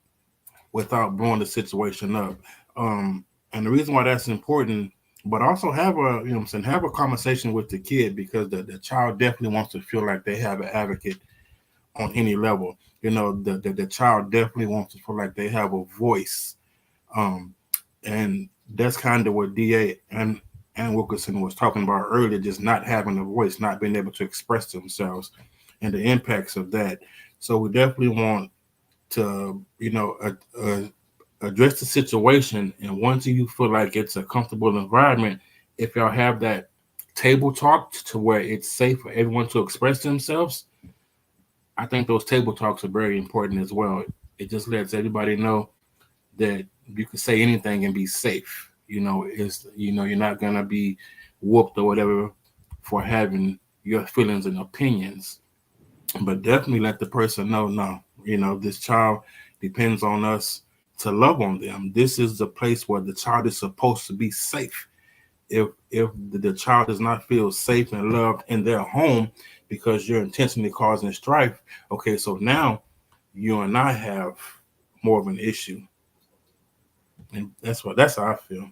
without blowing the situation up. And the reason why that's important, but also have have a conversation with the kid, because the child definitely wants to feel like they have an advocate on any level. The child definitely wants to feel like they have a voice. Um, and that's kind of what DA and Wilkerson was talking about earlier, just not having a voice, not being able to express themselves, and the impacts of that. So we definitely want to, address the situation. And once you feel like it's a comfortable environment, if y'all have that table talk to where it's safe for everyone to express themselves, I think those table talks are very important as well. It just lets everybody know that you can say anything and be safe. You're not gonna be whooped or whatever for having your feelings and opinions. But definitely let the person know, no, this child depends on us to love on them. This is the place where the child is supposed to be safe. If the child does not feel safe and loved in their home because you're intentionally causing strife, okay, so now you and I have more of an issue. And that's how I feel.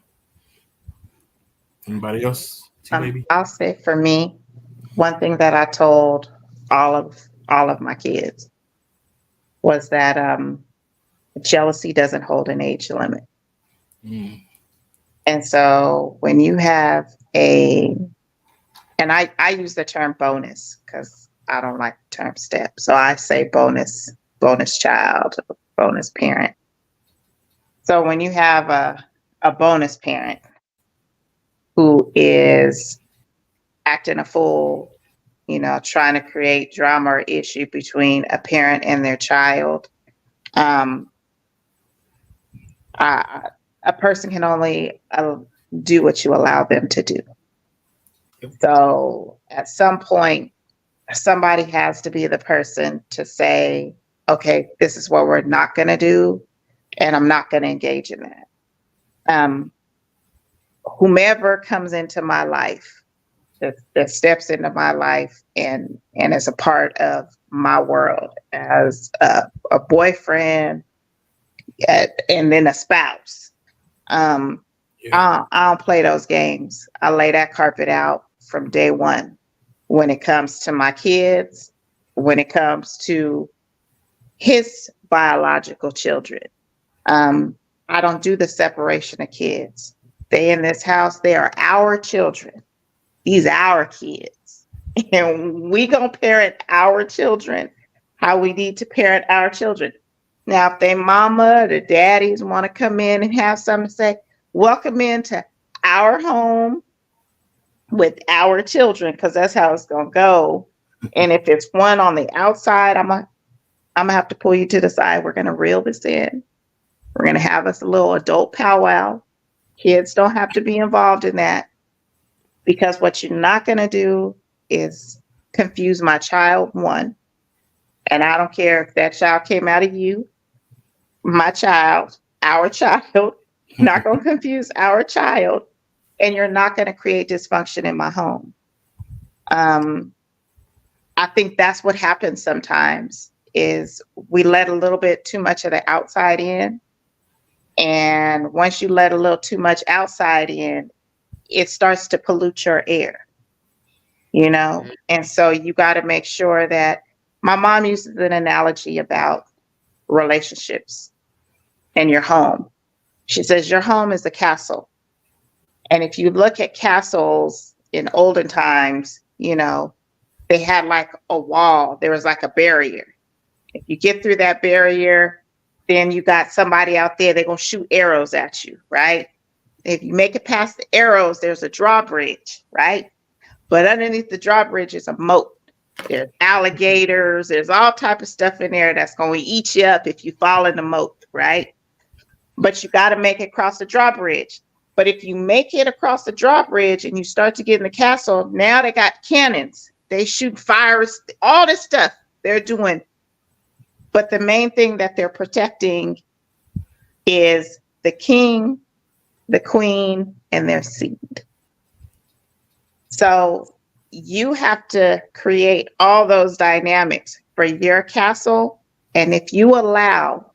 Anybody else? T baby? I'll say for me, one thing that I told all of my kids was that jealousy doesn't hold an age limit. Mm. And so when you have and I use the term bonus because I don't like the term step. So I say bonus child, bonus parent. So when you have a bonus parent who is acting a fool, trying to create drama or issue between a parent and their child, um, a person can only do what you allow them to do. So at some point, somebody has to be the person to say, okay, this is what we're not going to do, and I'm not going to engage in that. Whomever comes into my life, that steps into my life and is a part of my world as a boyfriend and then a spouse. I don't play those games. I lay that carpet out from day one when it comes to my kids, when it comes to his biological children. I don't do the separation of kids. They in this house, they are our children. These are our kids. And we gonna parent our children how we need to parent our children. Now, if their mama or their daddies want to come in and have something to say, welcome into our home with our children, because that's how it's gonna go. And if it's one on the outside, I'm gonna have to pull you to the side. We're gonna reel this in. We're gonna have us a little adult powwow. Kids don't have to be involved in that, because what you're not gonna do is confuse my child, one. And I don't care if that child came out of you, my child, our child, not gonna confuse our child, and you're not gonna create dysfunction in my home. I think that's what happens sometimes is we let a little bit too much of the outside in. And once you let a little too much outside in, it starts to pollute your air, And so you got to make sure that my mom uses an analogy about relationships and your home. She says, your home is a castle. And if you look at castles in olden times, they had like a wall. There was like a barrier. If you get through that barrier, then you got somebody out there, they're going to shoot arrows at you, right? If you make it past the arrows, there's a drawbridge, right? But underneath the drawbridge is a moat. There's alligators. There's all type of stuff in there that's going to eat you up if you fall in the moat, right? But you got to make it across the drawbridge. But if you make it across the drawbridge and you start to get in the castle, now they got cannons. They shoot fires, all this stuff they're doing. But the main thing that they're protecting is the king, the queen, and their seed. So you have to create all those dynamics for your castle. And if you allow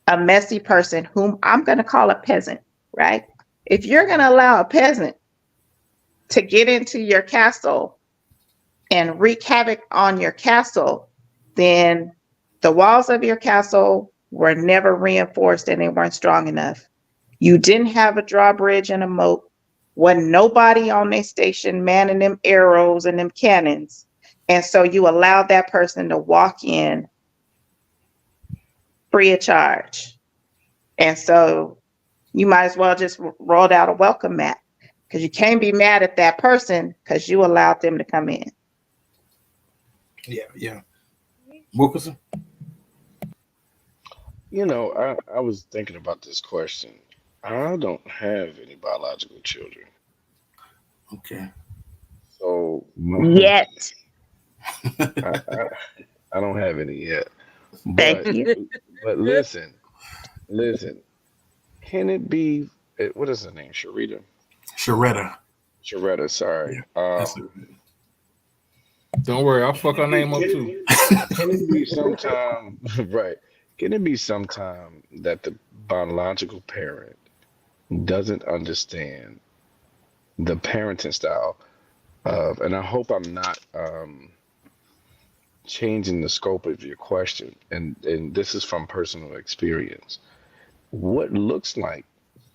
a messy person, whom I'm going to call a peasant, right? If you're going to allow a peasant to get into your castle and wreak havoc on your castle, then the walls of your castle were never reinforced and they weren't strong enough. You didn't have a drawbridge and a moat. Wasn't nobody on their station manning them arrows and them cannons. And so you allowed that person to walk in free of charge. And so you might as well just roll out a welcome mat, because you can't be mad at that person because you allowed them to come in. Yeah. Wilkerson? I was thinking about this question. I don't have any biological children. Okay. So Yet. I don't have any yet. Thank you. But listen. Can it be, what is her name? Sharetta, sorry. Don't worry, I'll fuck her name up too. Can it be sometime, right? Can it be sometime that the biological parent doesn't understand the parenting style of, and I hope I'm not changing the scope of your question, and this is from personal experience. What looks like,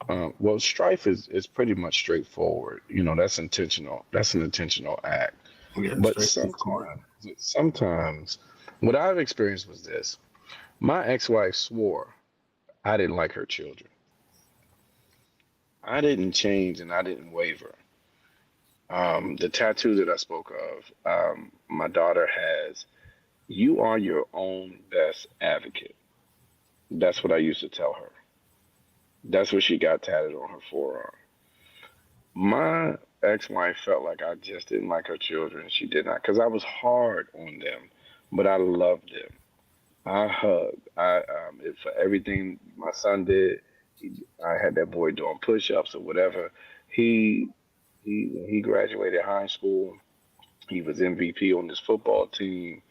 well, strife is pretty much straightforward. That's intentional. That's an intentional act. Yeah, But straight to the court. sometimes, what I've experienced was this: my ex-wife swore I didn't like her children. I didn't change and I didn't waver. The tattoo that I spoke of, my daughter has, "You are your own best advocate." That's what I used to tell her. That's what she got tatted on her forearm. My ex-wife felt like I just didn't like her children. She did not, because I was hard on them, but I loved them. I hugged. For everything my son did, I had that boy doing push-ups or whatever. He when he graduated high school, he was MVP on his football team.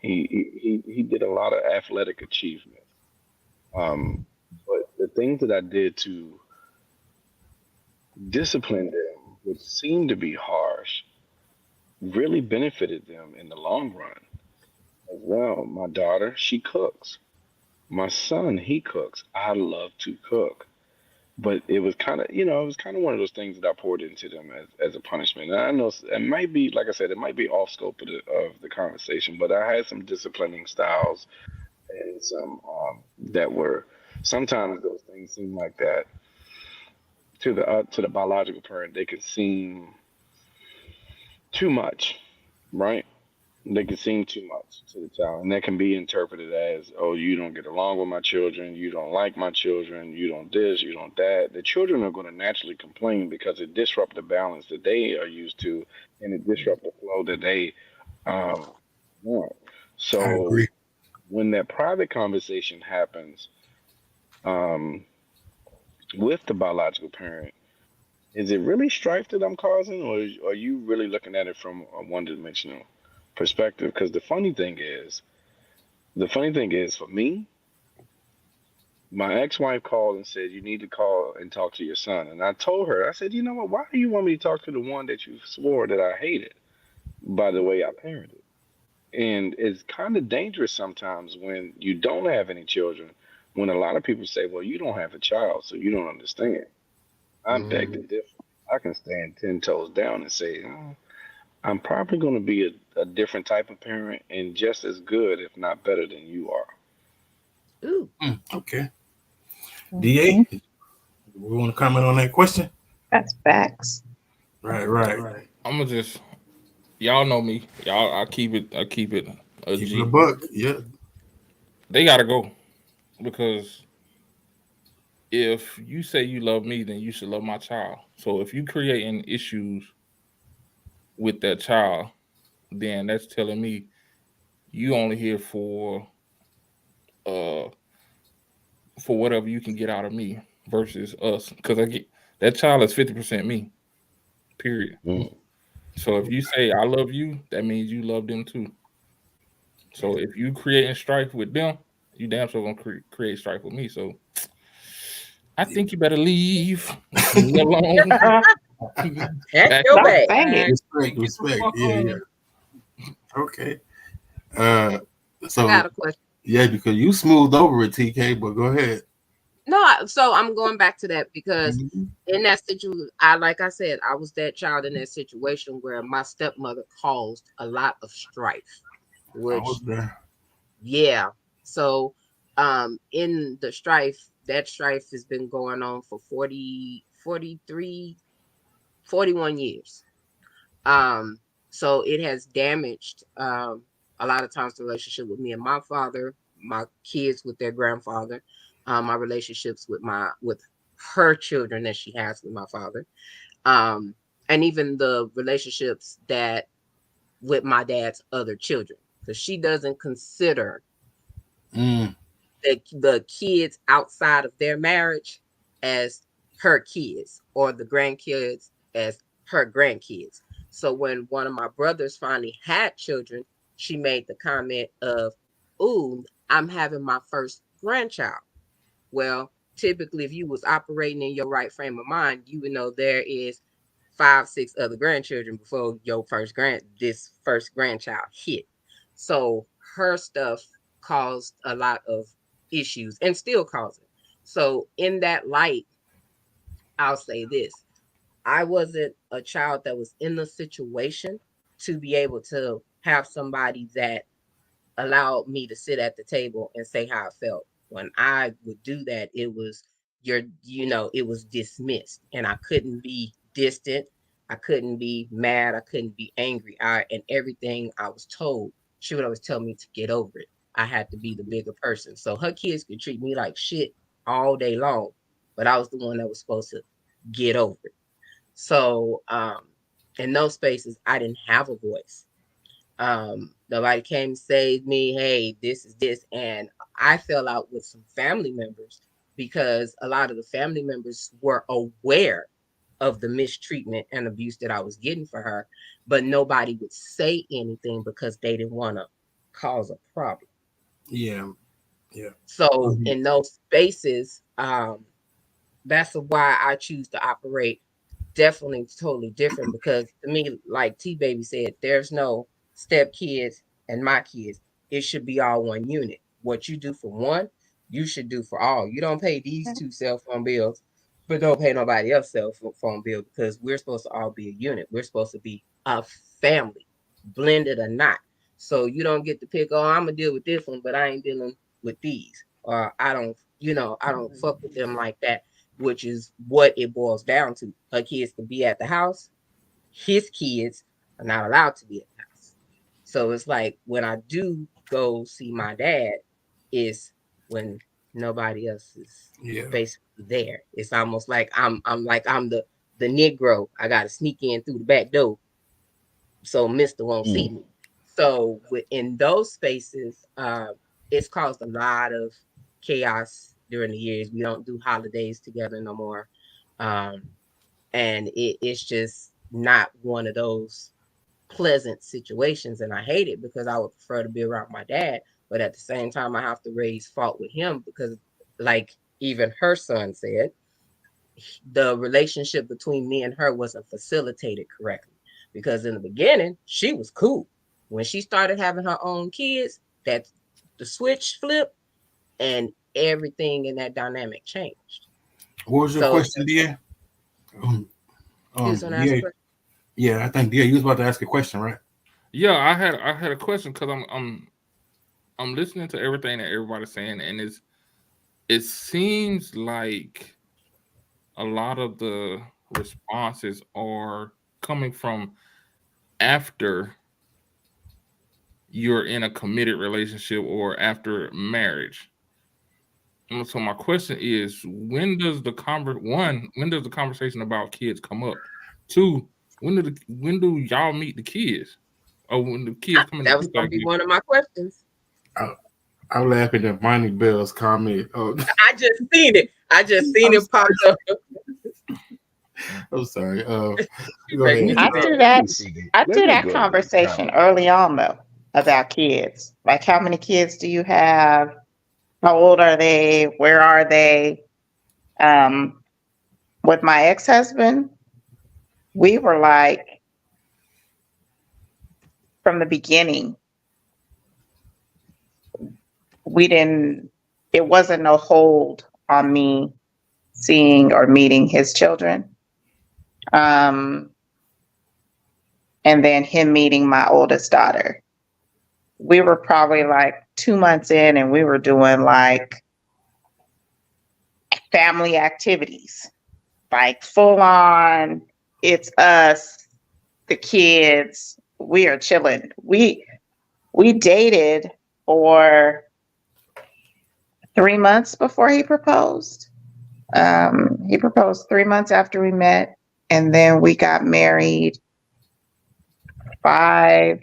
He did a lot of athletic achievement. Um, but the things that I did to discipline them, which seemed to be harsh, really benefited them in the long run as well. My daughter, she cooks. My son, he cooks. I love to cook. But it was kind of, it was kind of one of those things that I poured into them as a punishment. And I know it might be, like I said, it might be off scope of the conversation, but I had some disciplining styles and some that were, sometimes those things seem like that to the biological parent. They could seem too much, right? They can seem too much to the child, and that can be interpreted as, "Oh, you don't get along with my children, you don't like my children, you don't this, you don't that." The children are going to naturally complain because it disrupts the balance that they are used to, and it disrupts the flow that they um, want. I So agree. when that private conversation happens um, with the biological parent, is it really strife that I'm causing, or are you really looking at it from a one-dimensional perspective? Because the funny thing is, for me, my ex-wife called and said, "You need to call and talk to your son." And I told her, I said, "You know what? Why do you want me to talk to the one that you swore that I hated by the way I parented?" And it's kind of dangerous sometimes when you don't have any children. When a lot of people say, "Well, you don't have a child, so you don't understand." I beg to Mhm. differ. I can stand 10 toes down and say, I'm probably going to be a different type of parent and just as good, if not better, than you are. Ooh. Okay. Mhm. DA, we want to comment on that question? That's facts. Right, right. I'm gonna just y'all know me. Y'all, I keep it a Keep it a G. buck. Yeah. They gotta go because if you say you love me, then you should love my child. So if you creating issues with that child, then that's telling me you only here uh for whatever you can get out of me versus us. Because I get that child is 50% me. Period. Mm. So if you say I love you, that means you love them too. So if you creating strife with them, you damn sure gonna create strife with me. So I think you better leave. Leave me alone. Pack Pack your your Don't bag. say it. bags Respect, and get the respect. fuck Yeah, yeah. on. Okay. Uh, I so got a question. yeah, because you smoothed over it, TK. But go ahead. No, so I'm going back to that because Mhm. in that situation, like I said, I was that child in that situation where my stepmother caused a lot of strife, I was which, there. yeah. So, in the strife, that strife has been going on for 40, 43, 41 years. Um, so it has damaged a lot of times the relationship with me and my father, my kids with their grandfather, my relationships with her children that she has with my father, um, and even the relationships that with my dad's other children, because she doesn't consider Mm, the kids outside of their marriage as her kids or the grandkids as her grandkids. So when one of my brothers finally had children, she made the comment of, "Ooh, I'm having my first grandchild." Well, typically, if you was operating in your right frame of mind, you would know there is 5, 6 other grandchildren before this first grandchild hit. So her stuff caused a lot of issues and still causing. So in that light, I'll say this. I wasn't a child that was in the situation to be able to have somebody that allowed me to sit at the table and say how I felt. When I would do that, it was it was dismissed, and I couldn't be distant. I couldn't be mad. I couldn't be angry. And everything I was told, she would always tell me to get over it. I had to be the bigger person. So her kids could treat me like shit all day long, but I was the one that was supposed to get over it. So in those spaces, I didn't have a voice. Nobody came and saved me. Hey, this is this. And I fell out with some family members because a lot of the family members were aware of the mistreatment and abuse that I was getting for her, but nobody would say anything because they didn't want to cause a problem. Yeah. Yeah. So in those spaces, that's why I choose to operate definitely totally different, because to me, like T Baby said, there's no step kids and my kids. It should be all one unit. What you do for one, you should do for all. You don't pay these two cell phone bills, but don't pay nobody else cell phone bill, because we're supposed to all be a unit. We're supposed to be a family, blended or not. So you don't get to pick, oh, I'm gonna deal with this one, but I ain't dealing with these. Or I don't, I don't fuck with them like that, which is what it boils down to. Her kids can be at the house. His kids are not allowed to be at the house. So it's like when I do go see my dad, is when nobody else is basically there. It's almost like I'm the Negro. I gotta sneak in through the back door so Mister won't see me. So in those spaces, it's caused a lot of chaos during the years. We don't do holidays together no more. And it's just not one of those pleasant situations. And I hate it because I would prefer to be around my dad. But at the same time, I have to raise fault with him because, like even her son said, the relationship between me and her wasn't facilitated correctly. Because in the beginning, she was cool. When she started having her own kids, that the switch flipped and everything in that dynamic changed. What was your question, dear? Yeah, I think dear, you was about to ask a question, right? Yeah, I had a question because I'm listening to everything that everybody's saying, and it seems like a lot of the responses are coming from after you're in a committed relationship or after marriage. And so my question is, when does the conversation about kids come up? Two, when do y'all meet the kids? Or when the kids come in the That was picture? gonna be one of my questions. I'm laughing at Monty Bell's comment. Oh, I just seen it. It pop up. I'm sorry. Go ahead. I threw that conversation early on though about kids. Like, how many kids do you have? How old are they? Where are they? With my ex-husband, we were like, from the beginning, it wasn't no hold on me seeing or meeting his children. And then him meeting my oldest daughter. We were probably like 2 months in and we were doing like family activities, like full on, it's us, the kids, we are chilling. We dated for 3 months before he proposed. He proposed 3 months after we met, and then we got married 5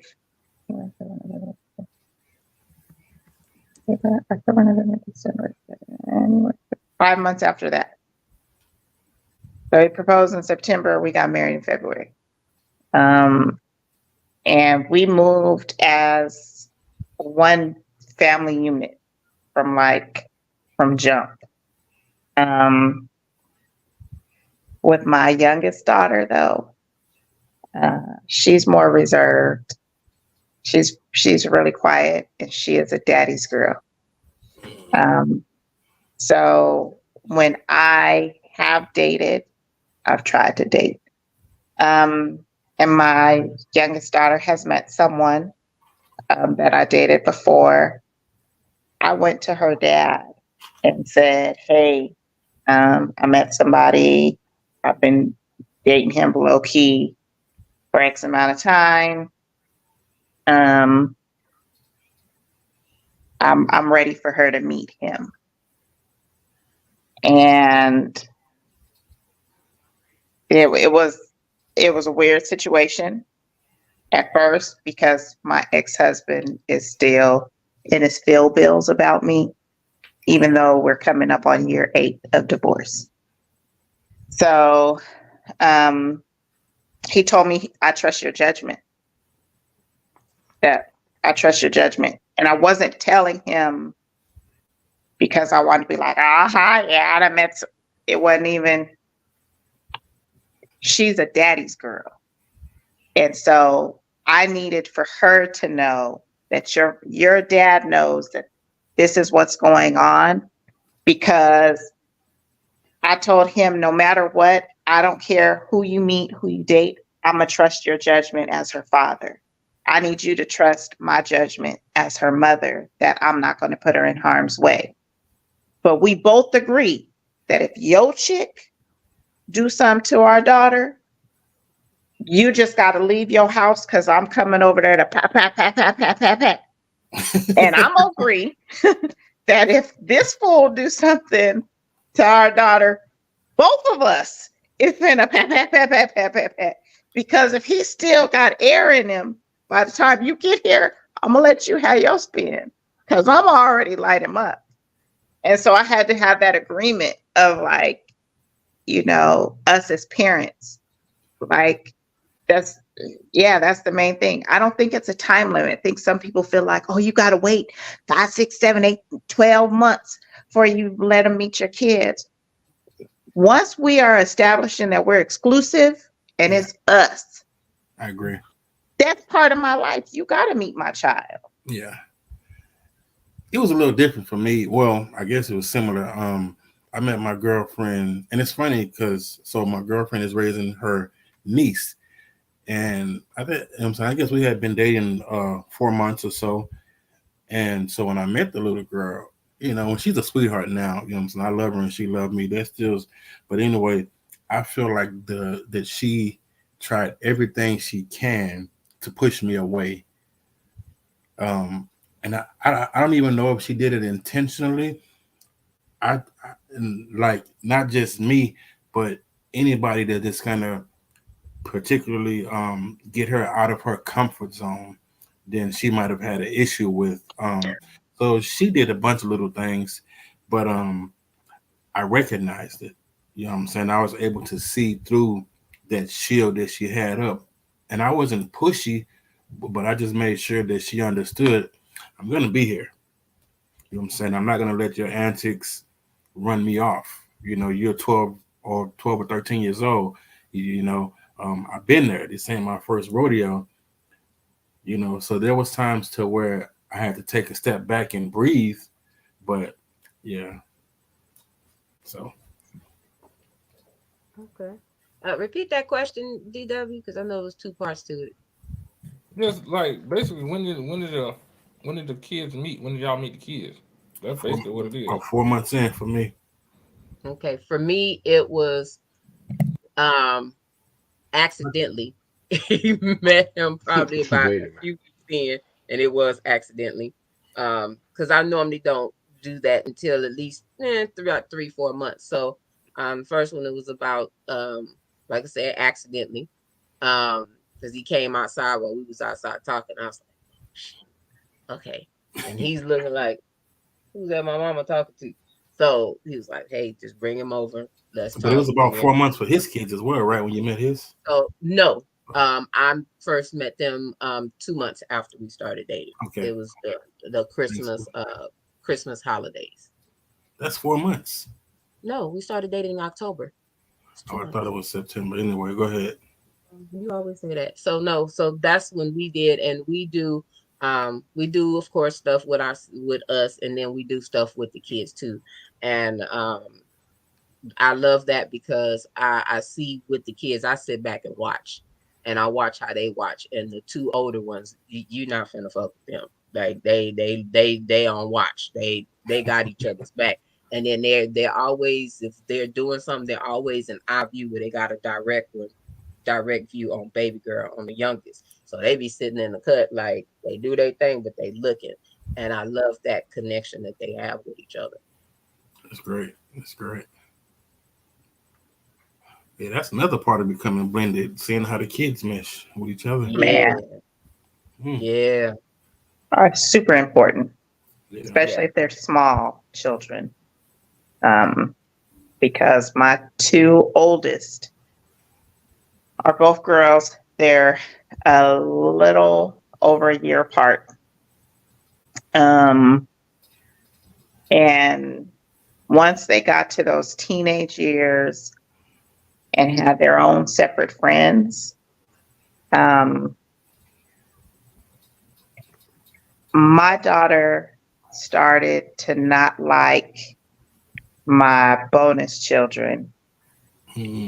months after that. So he proposed in September, we got married in February. And we moved as one family unit from jump. With my youngest daughter though, she's more reserved. She's really quiet, and she is a daddy's girl. So when I have dated, I've tried to date. And my youngest daughter has met someone that I dated before. I went to her dad and said, "Hey, I met somebody. I've been dating him low key for X amount of time. Um, I'm ready for her to meet him." And it was a weird situation at first because my ex-husband is still in his field bills about me, even though we're coming up on year 8 of divorce. So he told me, "I trust your judgment." That I trust your judgment. And I wasn't telling him because I wanted to be like, yeah, I met. It wasn't even, she's a daddy's girl. And so I needed for her to know that your dad knows that this is what's going on, because I told him, no matter what, I don't care who you meet, who you date, I'm going to trust your judgment as her father. I need you to trust my judgment as her mother, that I'm not going to put her in harm's way. But we both agree that if your chick do something to our daughter, you just got to leave your house, because I'm coming over there to pat, pat, pat, pat, pat, pat, pat. And I'm agree that if this fool do something to our daughter, both of us is finna pat, pat, pat, pat, pat, pat, pat. Because if he still got air in him, by the time you get here, I'm gonna let you have your spin, because I'm already light him up. And so I had to have that agreement of like, us as parents, like that's the main thing. I don't think it's a time limit. I think some people feel like, oh, you got to wait 5, 6, 7, 8, 12 months before you let them meet your kids. Once we are establishing that we're exclusive and it's us. I agree. That's part of my life. You got to meet my child. Yeah. It was a little different for me. Well, I guess it was similar. I met my girlfriend, and it's funny because my girlfriend is raising her niece, and I guess we had been dating 4 months or so, and so when I met the little girl, she's a sweetheart now, I love her and she loved me. But anyway, I feel like that she tried everything she can to push me away. And I don't even know if she did it intentionally. Like not just me, but anybody that just kind of particularly get her out of her comfort zone, then she might have had an issue with. So she did a bunch of little things, but I recognized it. You know what I'm saying? I was able to see through that shield that she had up, and I wasn't pushy, but I just made sure that she understood I'm gonna be here. You know what I'm saying? I'm not gonna let your antics run me off. You're 12 or 13 years old. I've been there. This ain't my first rodeo. So there was times to where I had to take a step back and breathe. But yeah. So. Okay. Repeat that question, DW, because I know there's 2 parts to it. Just like basically, when did the kids meet? When did y'all meet the kids? That's basically what it is. 4 months in for me. Okay. For me, it was accidentally. He met him probably about a few weeks in, and it was accidentally. Because I normally don't do that until at least throughout 3-4 months. So first one, it was about like I said, accidentally. Because he came outside while we was outside talking. I was like, okay. And he's looking like, who's that my mama talking to? So he was like, hey, just bring him over. Let's talk. But it was about 4 months for his kids as well, right? When you met his? Oh, no. I first met them 2 months after we started dating. Okay. It was the Christmas holidays. That's 4 months. No, we started dating in October. Oh, I thought it was September. Anyway, go ahead. You always say that. So no, so that's when we did, and we do of course stuff with us, and then we do stuff with the kids too. And I love that because I see with the kids, I sit back and watch, and I watch how they watch. And the two older ones, you not finna fuck with them. Like they on watch. They got each other's back. And then they're always, if they're doing something, they're always in eye view where they got a direct view on baby girl, on the youngest. So they be sitting in the cut like they do their thing, but they looking. And I love that connection that they have with each other. That's great. That's great. Yeah, that's another part of becoming blended, seeing how the kids mesh with each other. Yeah. Man, Yeah. are super important, Yeah. especially if they're small children. Because my two oldest are both girls. They're a little over a year apart. And once they got to those teenage years and had their own separate friends, my daughter started to not like my bonus children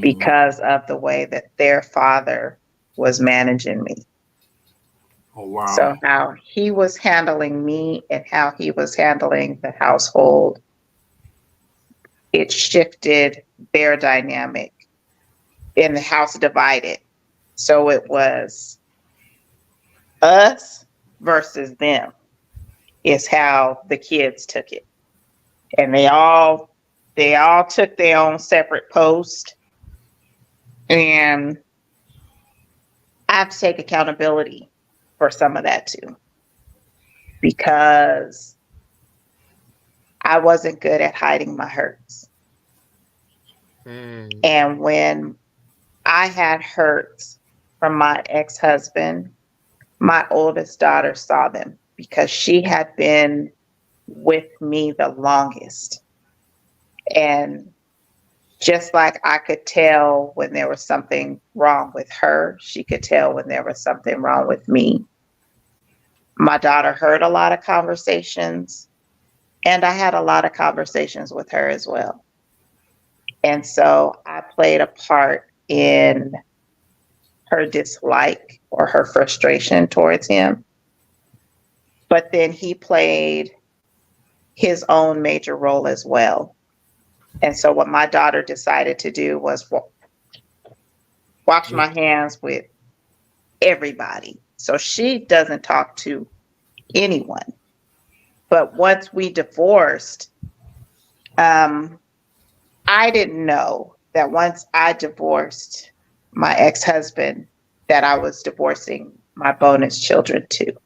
because of the way that their father was managing me. Oh wow. So how he was handling me and how he was handling the household, it shifted their dynamic, in the house divided. So it was us versus them is how the kids took it. And they all took their own separate post. And I have to take accountability for some of that too, because I wasn't good at hiding my hurts. And when I had hurts from my ex-husband, my oldest daughter saw them because she had been with me the longest. And just like I could tell when there was something wrong with her, she could tell when there was something wrong with me. My daughter heard a lot of conversations, and I had a lot of conversations with her as well. And so I played a part in her dislike or her frustration towards him. But then he played his own major role as well. And so what my daughter decided to do was wash my hands with everybody. So she doesn't talk to anyone. But once we divorced, I didn't know that once I divorced my ex-husband, that I was divorcing my bonus children too.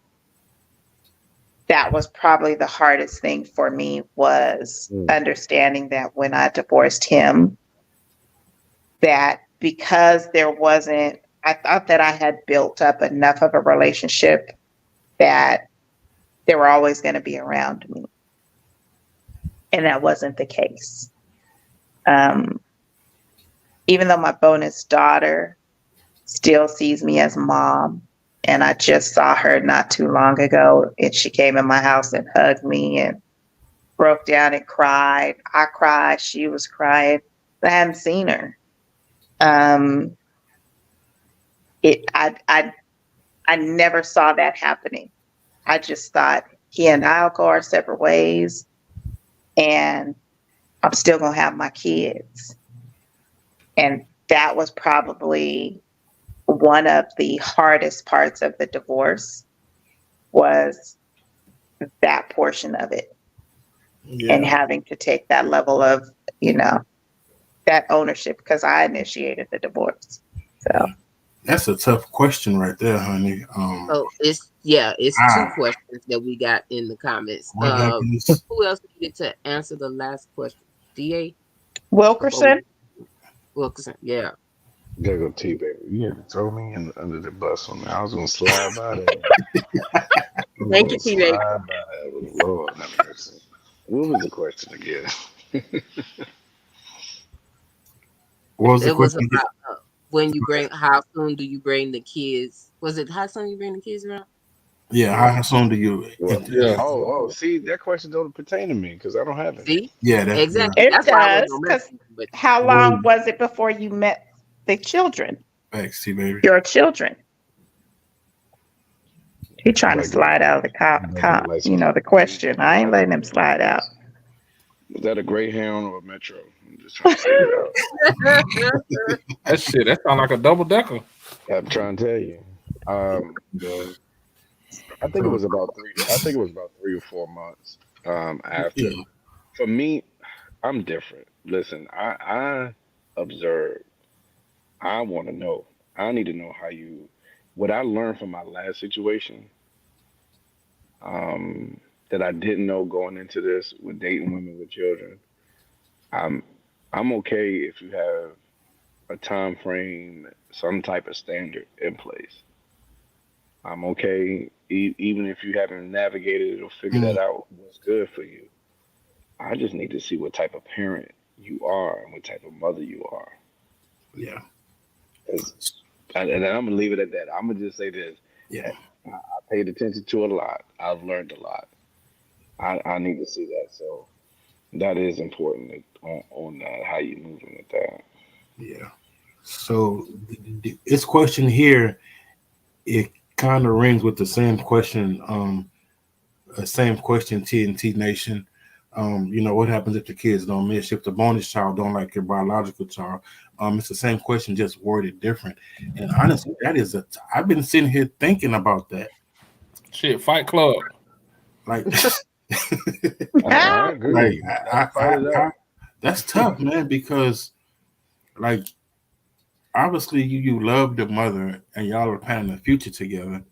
That was probably the hardest thing for me, was understanding that when I divorced him, that because I thought that I had built up enough of a relationship that they were always going to be around me. And that wasn't the case. Even though my bonus daughter still sees me as mom, and I just saw her not too long ago, and she came in my house and hugged me and broke down and cried. I cried, she was crying. I hadn't seen her. I never saw that happening. I just thought he and I'll go our separate ways, and I'm still gonna have my kids. And that was probably one of the hardest parts of the divorce, was that portion of it. Yeah. And having to take that level of, that ownership, because I initiated the divorce. So that's a tough question right there, honey. It's two questions that we got in the comments. Who else needed to answer the last question? DA Wilkerson. Wilkerson, yeah. You gotta go T, baby. You had to throw me under the bus on that. I was gonna slide by that. Thank you, T, baby. Lord have mercy. What was the question again? What was the question? when you bring, how soon do you bring the kids? Was it how soon you bring the kids around? Yeah, how soon do you? Well, Yeah. see, that question don't pertain to me because I don't have any. See, Yeah, that. Yeah. exactly. It That's why I wasn't does, gonna mess because with you. But how long was it before you met the children, Thanks, see, baby. your children? He trying to Like, slide out of the like, the question. I ain't letting him slide out. is that a Greyhound or a Metro? I'm just trying to figure it out. That shit, that sound like a double decker. I'm trying to tell you. Yeah. I think it was about 3. I think it was about 3 or 4 months. After. Yeah. For me, I'm different. Listen, I observe. I want to know. I need to know how you. What I learned from my last situation, that I didn't know going into this with dating women with children. I'm I'm okay if you have a time frame, some type of standard in place. I'm okay even if you haven't navigated it or figured Mm, that out what's good for you. I just need to see what type of parent you are and what type of mother you are. yeah. 'Cause- and I'm gonna leave it at that. I'm gonna just say this: Yeah. I paid attention to a lot. I've learned a lot. I need to see that. So that is important on that. How you moving with that? Yeah. So this question here, it kind of rings with the same question. Same question, TNT Nation. What happens if the kids don't miss? If the bonus child don't like your biological child? It's the same question, just worded different. And honestly, that is I've been sitting here thinking about that. Shit, Fight Club. Like, I agree. like Gotta fight it out. that's tough, man, because like obviously you love the mother and y'all are planning the future together,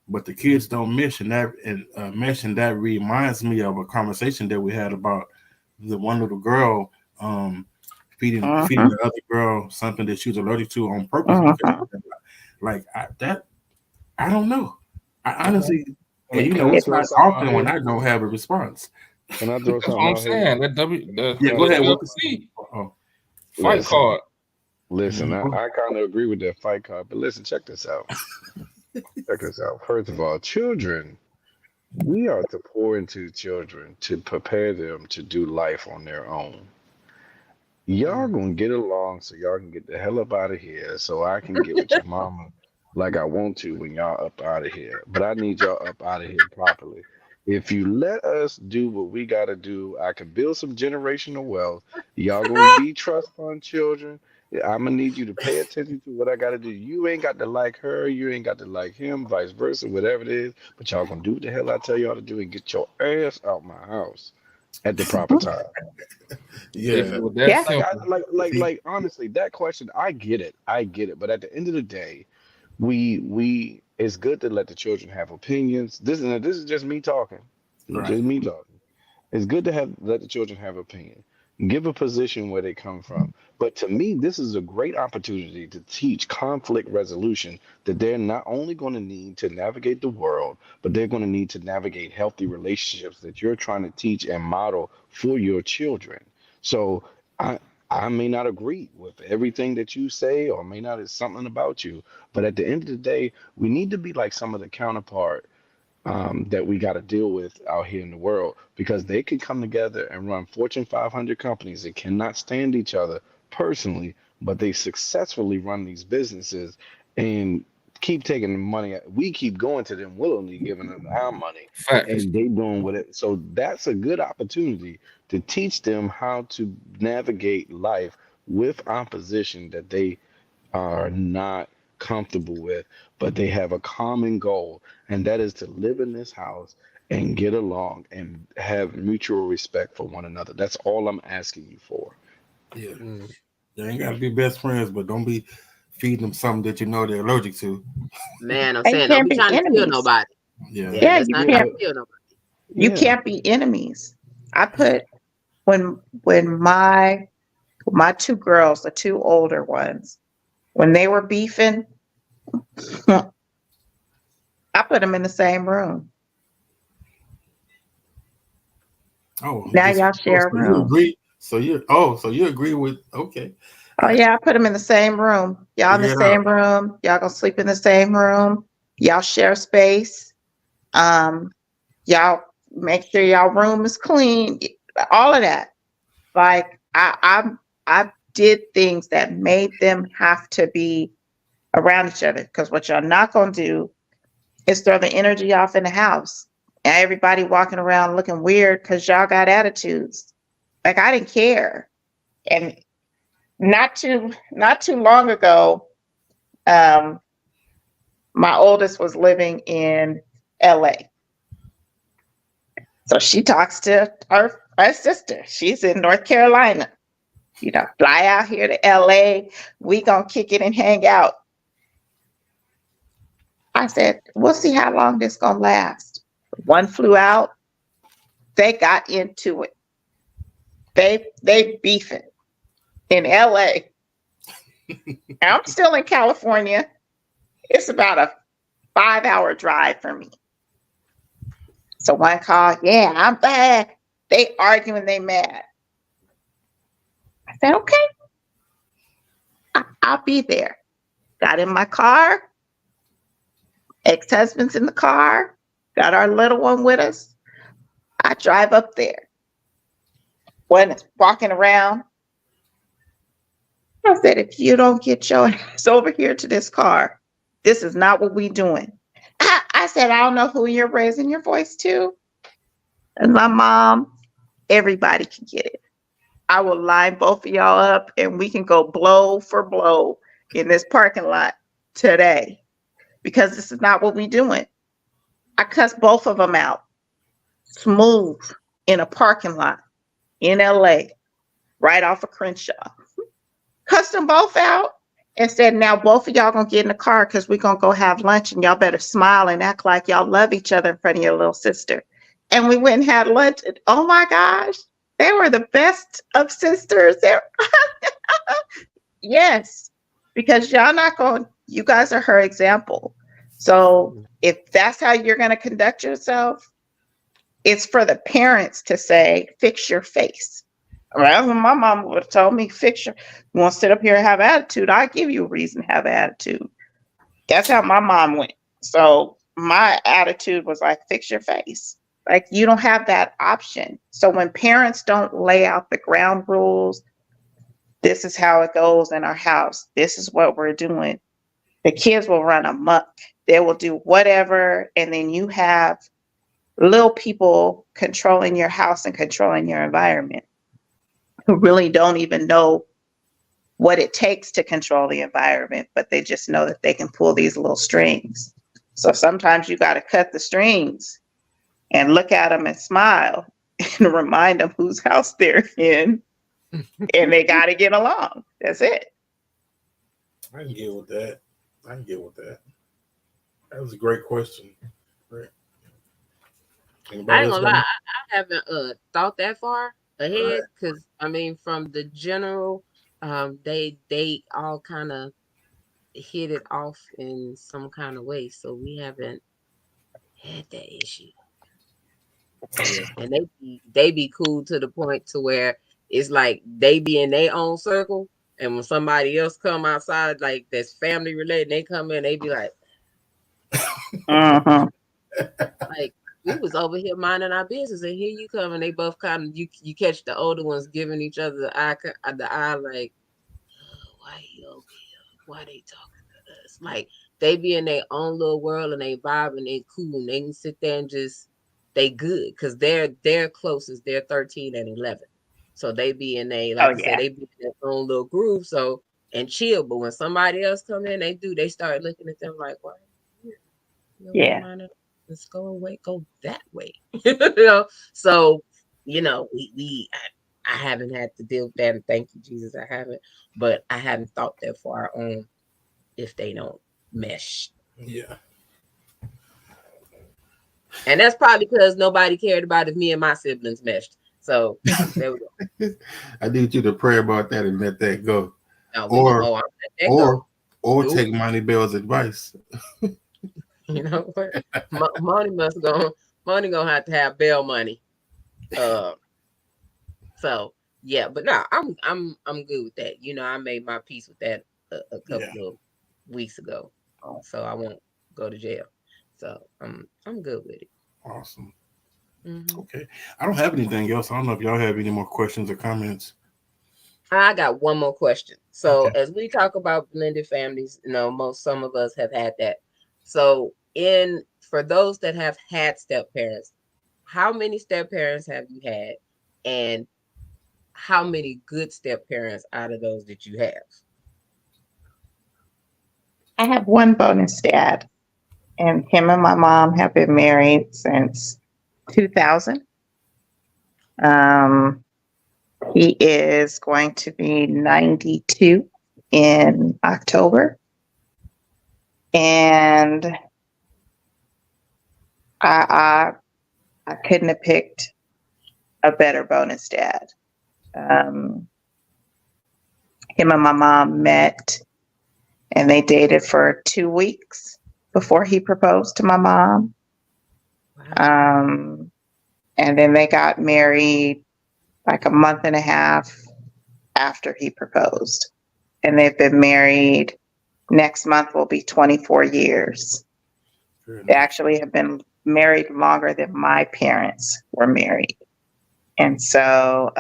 but the kids don't mesh, and that reminds me of a conversation that we had about the one little girl feeding Uh-huh. the other girl something that she was allergic to on purpose because Uh-huh. like I don't know. I honestly, and Can I it's throw not something out often when here? I don't have a response. Can I throw That's something what I'm out here? saying. That Yeah, go the ahead. UFC Oh, fight Listen, card. listen. mhm. I kind of agree with that fight card, but listen, check this out. Check this out. First of all, children, we are to pour into children to prepare them to do life on their own. Y'all gonna get along so y'all can get the hell up out of here so I can get with your mama like I want to when y'all up out of here. But I need y'all up out of here properly. If you let us do what we gotta do, I can build some generational wealth. Y'all gonna be trust fund children. I'm gonna need you to pay attention to what I gotta do. You ain't got to like her, you ain't got to like him, vice versa, whatever it is. But y'all gonna do what the hell I tell y'all to do and get your ass out my house at the proper time. If Yeah, it was that Yeah. simple. see, Honestly, that question, I get it. I get it. But at the end of the day, we it's good to let the children have opinions. This is just me talking. right. Just me talking. It's good to have let the children have opinion. Give a position where they come from. But to me, this is a great opportunity to teach conflict resolution that they're not only going to need to navigate the world, but they're going to need to navigate healthy relationships that you're trying to teach and model for your children. So I I may not agree with everything that you say, or may not it's something about you, but at the end of the day, we need to be like some of the counterpart that we got to deal with out here in the world because they can come together and run Fortune 500 companies that cannot stand each other personally, but they successfully run these businesses and keep taking the money. We keep going to them willingly, giving them our money, Facts. and they doing what it. So that's a good opportunity to teach them how to navigate life with opposition that they are not comfortable with, but they have a common goal, and that is to live in this house and get along and have mutual respect for one another. That's all I'm asking you for. Yeah, Mm. you ain't got to be best friends, but don't be feeding them something that you know they're allergic to. Man, I'm And you saying don't can't be be trying to kill enemies. nobody. Yeah, Yeah, Yeah, let's you not Yeah, try to can't. but kill nobody. You yeah, can't be enemies. I put when my two girls, the two older ones, when they were beefing, I put them in the same room. Oh, Now y'all oh, share a so you room. agree? So you agree with okay? Oh yeah, I put them in the same room. Y'all in the Yeah. same room. Y'all gonna sleep in the same room. Y'all share space. Y'all make sure y'all room is clean. All of that. Like I did things that made them have to be around each other. Because what y'all not gonna do is throw the energy off in the house. And everybody walking around looking weird because y'all got attitudes. Like I didn't care. And not too long ago, my oldest was living in LA. So she talks to her sister. She's in North Carolina. You know, fly out here to LA. We gonna kick it and hang out. I said, we'll see how long this gonna last. One flew out. They got into it. They beefing in LA. I'm still in California. It's about a 5-hour drive for me. So one call, yeah, I'm bad. They arguing, they mad. I said, okay, I'll be there. Got in my car. Ex-husband's in the car. Got our little one with us. I drive up there. When it's walking around, I said, if you don't get your ass over here to this car, this is not what we doing. I said, I don't know who you're raising your voice to. And my mom, everybody can get it. I will line both of y'all up and we can go blow for blow in this parking lot today because this is not what we doing. I cussed both of them out smooth in a parking lot in LA, right off of Crenshaw. Cussed them both out and said, now both of y'all gonna get in the car because we're gonna go have lunch and y'all better smile and act like y'all love each other in front of your little sister. And we went and had lunch. And, oh my gosh, they were the best of sisters. Yes, because y'all not going, you guys are her example. So if that's how you're going to conduct yourself, it's for the parents to say, fix your face. Well, my mom would have told me, you want to sit up here and have attitude, I'll give you a reason to have attitude. That's how my mom went. So my attitude was like, fix your face. Like you don't have that option. So when parents don't lay out the ground rules, this is how it goes in our house. This is what we're doing. The kids will run amok. They will do whatever. And then you have little people controlling your house and controlling your environment who really don't even know what it takes to control the environment, but they just know that they can pull these little strings. So sometimes you got to cut the strings and look at them and smile and remind them whose house they're in. And they got to get along. That's it. I can get with that. That was a great question. Right. I ain't gonna lie, I haven't thought that far ahead because I mean, from the general, they all kind of hit it off in some kind of way, so we haven't had that issue. And they be cool to the point to where it's like they be in their own circle, and when somebody else come outside, like that's family related, they come in, they be like, like we was over here minding our business, and here you come, and they both kind of you catch the older ones giving each other the eye, like, why he over here? Why they talking to us? Like they be in their own little world and they vibe and they cool, and they can sit there and just they good because they're closest. They're 13 and 11, so they be in they like I said, they be in their own little groove. So and chill. But when somebody else come in, they start looking at them like, why? Let's go away, go that way. So we I haven't had to deal with that, and thank you, Jesus, I haven't. But I haven't thought that far on if they don't mesh. Yeah. And that's probably because nobody cared about if me and my siblings meshed. So there we go. I need you to pray about that and let that go. Or take Monty Bell's advice. You know what? Money gonna have to have bail money. So yeah, but no, I'm good with that. You know, I made my peace with that a Yeah. couple of weeks ago, so I won't go to jail. So I'm good with it. Awesome. Hmm. Okay. I don't have anything else. I don't know if y'all have any more questions or comments. I got one more question. So Okay. as we talk about blended families, you know, some of us have had that. So in for those that have had step parents, how many step parents have you had, and how many good step parents out of those that you have? I have one bonus dad, and him and my mom have been married since 2000. Um, he is going to be 92 in October. And I, I couldn't have picked a better bonus dad. Um, him and my mom met and they dated for 2 weeks before he proposed to my mom. Wow. Um, and then they got married like a month and a half after he proposed. And they've been married, next month will be 24 years. Very They nice. actually have been married longer than my parents were married. And so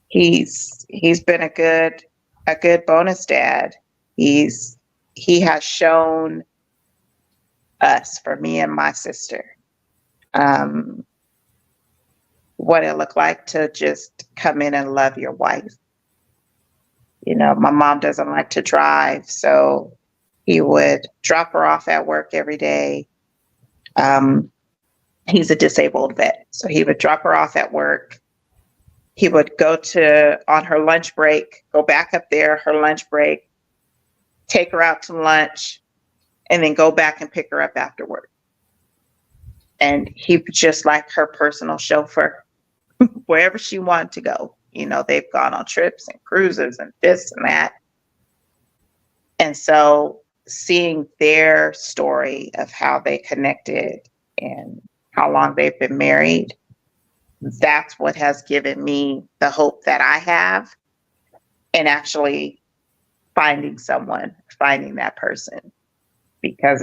he's been a good bonus dad. He has shown us, for me and my sister, um, what it looked like to just come in and love your wife. You know, my mom doesn't like to drive, so he would drop her off at work every day. Um, he's a disabled vet, so he would drop her off at work. He would go to on her lunch break, go back up there, her lunch break, take her out to lunch, and then go back and pick her up after work. And he was just like her personal chauffeur wherever she wanted to go. You know, they've gone on trips and cruises and this and that. And so seeing their story of how they connected and how long they've been married, that's what has given me the hope that I have in actually finding that person, because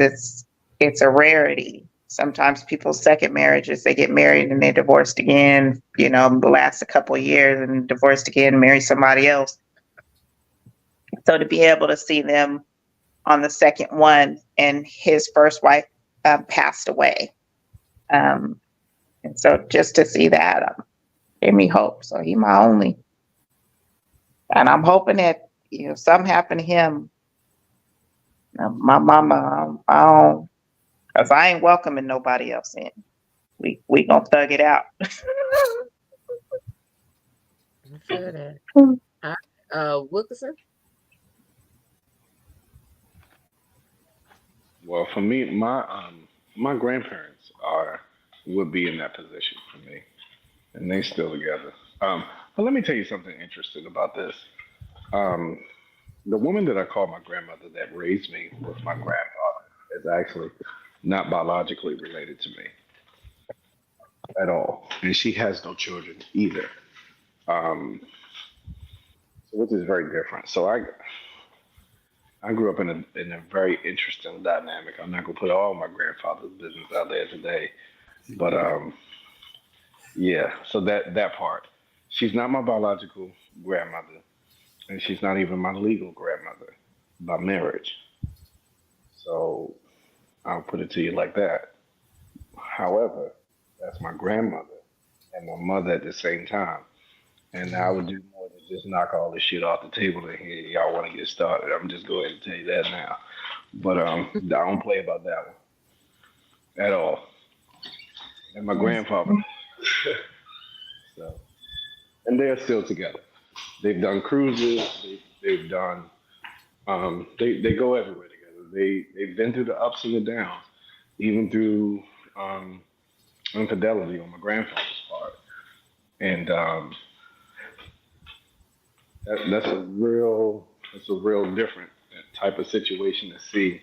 it's a rarity. Sometimes people's second marriages, they get married and they divorced again, you know, last a couple of years and divorced again, marry somebody else. So to be able to see them on the second one, and his first wife passed away. Um, and so just to see that gave me hope. So he my only, and I'm hoping that, you know, something happened to him. My mama, I don't, cause I ain't welcoming nobody else in. We gonna thug it out. I feel that. Wilkerson. Well, for me, my grandparents would be in that position for me, and they still together. But let me tell you something interesting about this. Um, the woman that I call my grandmother that raised me with my grandfather is actually not biologically related to me at all, and she has no children either. Um, so which is very different. So I grew up in a very interesting dynamic. I'm not gonna put all my grandfather's business out there today, but yeah. So that part, she's not my biological grandmother, and she's not even my legal grandmother by marriage. So I'll put it to you like that. However, that's my grandmother and my mother at the same time. And I would do more than just knock all this shit off the table and here y'all want to get started. I'm just go ahead and tell you that now. But I don't play about that one at all. And my grandfather. So, and they're still together. They've done cruises. They've done. They go everywhere together. They've been through the ups and the downs, even through um, infidelity on my grandfather's part. And that's a real different type of situation to see.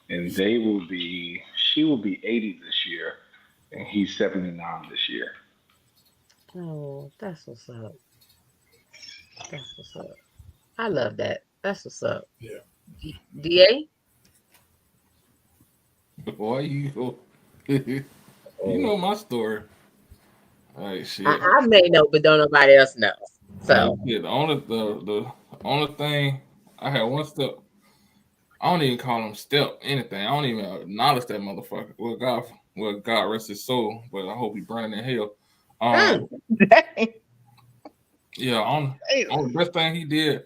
And she will be 80 this year, and he's 79 this year. Oh, that's what's up. That's what's up. I love that. That's what's up. Yeah. DA? Why you? You Oh, know my story. Like I, shit. I may know, but don't nobody else know. Like So, shit. The only thing I had one step. I don't even call him step anything. I don't even acknowledge that motherfucker. Well, God rest his soul, but I hope he burn in hell. mm, Um, Dang. yeah, on the best thing he did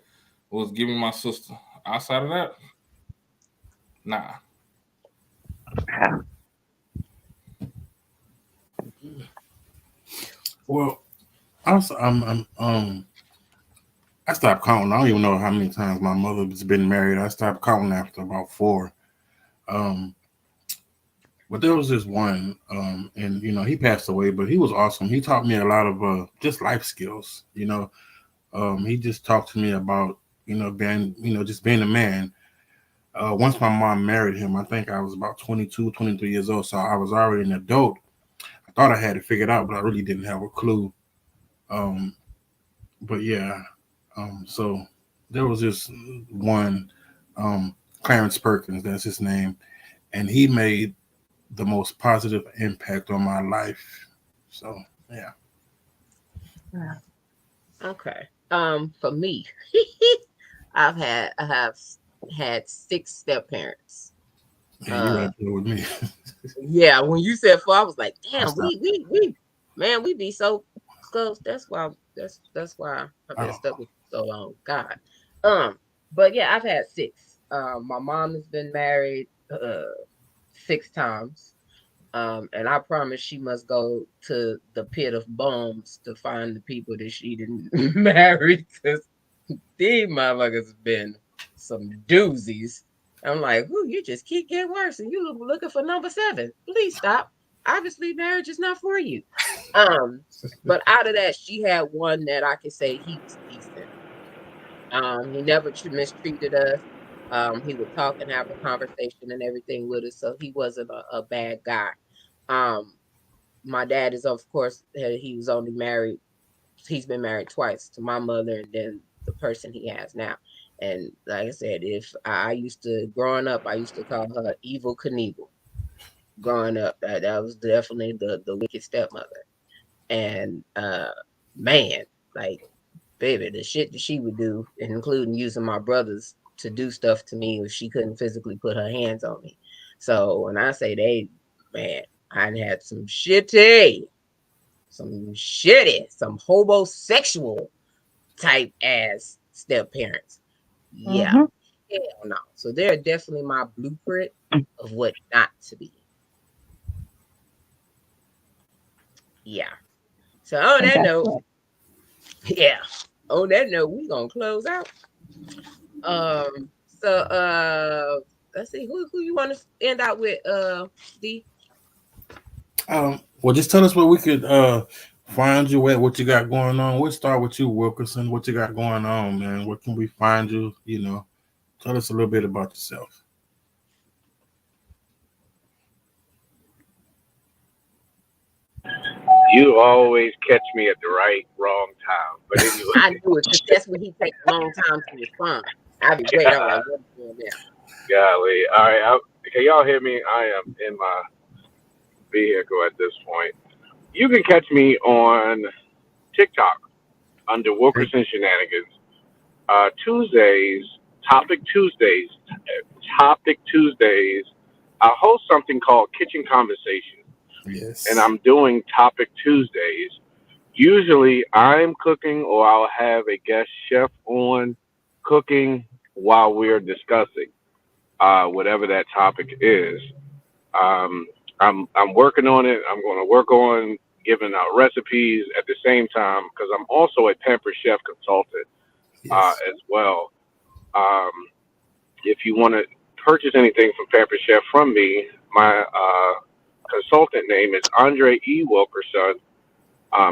was give me my sister. Outside of that, nah. Well, also, I stopped counting. I don't even know how many times my mother's been married. I stopped counting after about four. Um, but there was this one, and he passed away, but he was awesome. He taught me a lot of just life skills. He just talked to me about being just being a man. Once my mom married him, I think I was about 22, 23 years old, so I was already an adult. I thought I had it figured out, but I really didn't have a clue. Um, but yeah, so there was this one, um, Clarence Perkins, that's his name, and he made the most positive impact on my life. So yeah. okay. For me, I have had six step parents. Yeah, you're Uh, right there with me. yeah. When you said four, I was like, I damn, stopped. we, man, we be so close. That's why I've been Oh, stuck with you so long. God. Um, but yeah, I've had six. My mom has been married six times. And I promise she must go to the pit of bones to find the people that she didn't marry, because these motherfuckers have been some doozies. I'm like, ooh, you just keep getting worse, and you looking for number seven. Please stop. Obviously, marriage is not for you. Um, but out of that, she had one that I could say he was decent. He never mistreated us. He would talk and have a conversation and everything with us, so he wasn't a bad guy. Um, my dad is, of course, he was only married. He's been married twice, to my mother and then the person he has now. And like I said, if I used to growing up, I used to call her Evil Knievel. Growing up, that was definitely the wicked stepmother. And man, like, baby, the shit that she would do, including using my brothers to do stuff to me if she couldn't physically put her hands on me. So when I say they, man, I had some homosexual type ass step parents. Yeah, Mm-hmm. hell no. So they're definitely my blueprint of what not to be. Yeah. So on And that that's note, what. yeah. On that note, we gonna close out. So let's see who you want to end out with, D. well, just tell us where we could find you at, what you got going on. We'll start with you, Wilkerson. What you got going on, man? Where can we find you? Tell us a little bit about yourself. You always catch me at the right wrong time. But anyway, I knew it, because that's when he takes a long time to respond. I be waiting. I'm like, what is going now? golly. All right. Can y'all hear me? I am in my vehicle at this point. You can catch me on TikTok under Okay. Wilkerson Shenanigans. Tuesdays, Topic Tuesdays, Topic Tuesdays. I host something called Kitchen Conversation, and Yes. I'm doing Topic Tuesdays. Usually, I'm cooking, or I'll have a guest chef on cooking while we're discussing whatever that topic is. Um, I'm working on it. I'm going to work on giving out recipes at the same time because I'm also a Pamper Chef consultant Yes. as well. Um, if you want to purchase anything from Pamper Chef from me, my consultant name is Andre E. Wilkerson.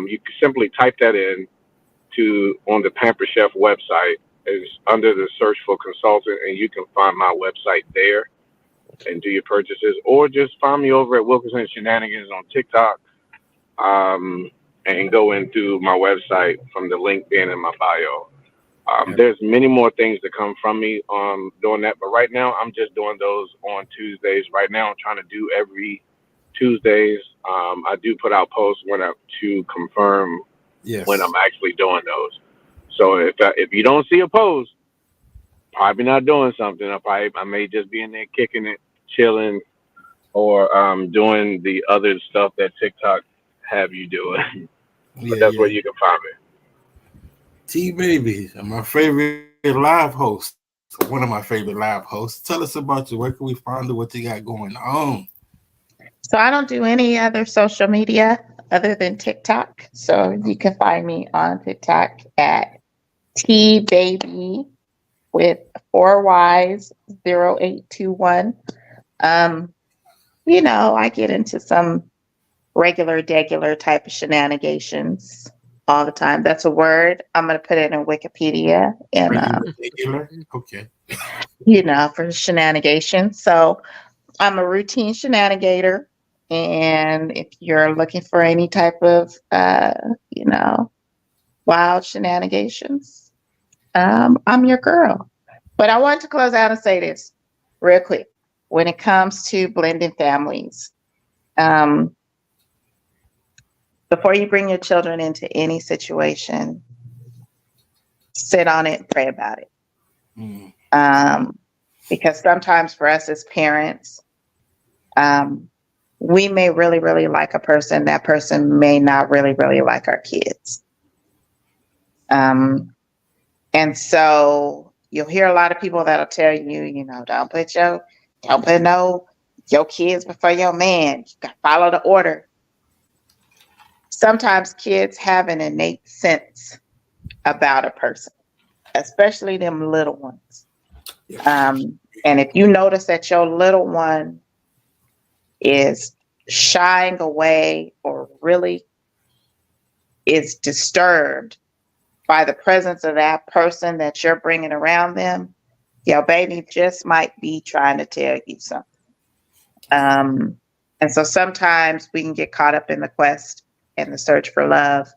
You can simply type that in to on the Pamper Chef website. Is under the search for consultant, and you can find my website there and do your purchases, or just find me over at Wilkerson Shenanigans on TikTok. Um, and go into my website from the link being in my bio. Yeah. There's many more things to come from me doing that, but right now I'm just doing those on Tuesdays. Right now I'm trying to do every Tuesdays. I do put out posts to confirm when Yes. I'm actually doing those. So if you don't see a post, probably not doing something. I may just be in there kicking it, chilling, or doing the other stuff that TikTok have you doing. But Yeah, that's where yeah. you can find me. T Baby, my favorite live host. One of my favorite live hosts. Tell us about you. Where can we find you? What you got going on? So I don't do any other social media other than TikTok. So you can find me on TikTok at T Baby with 4 Ys 0821. Um, I get into some regular, degular type of shenanigans all the time. That's a word. I'm gonna put it in Wikipedia and Regular? Okay. for shenanigans. So I'm a routine shenanigator. And if you're looking for any type of you know, wild shenanigans, I'm your girl. But I want to close out and say this real quick. When it comes to blending families, um, before you bring your children into any situation, sit on it and pray about it. Mm. Because sometimes for us as parents, um, we may really, really like a person. That person may not really, really like our kids. And so you'll hear a lot of people that'll tell you, don't put your kids before your man. You got to follow the order. Sometimes kids have an innate sense about a person, especially them little ones. And if you notice that your little one is shying away or really is disturbed by the presence of that person that you're bringing around them, your baby just might be trying to tell you something. And so sometimes we can get caught up in the quest and the search for love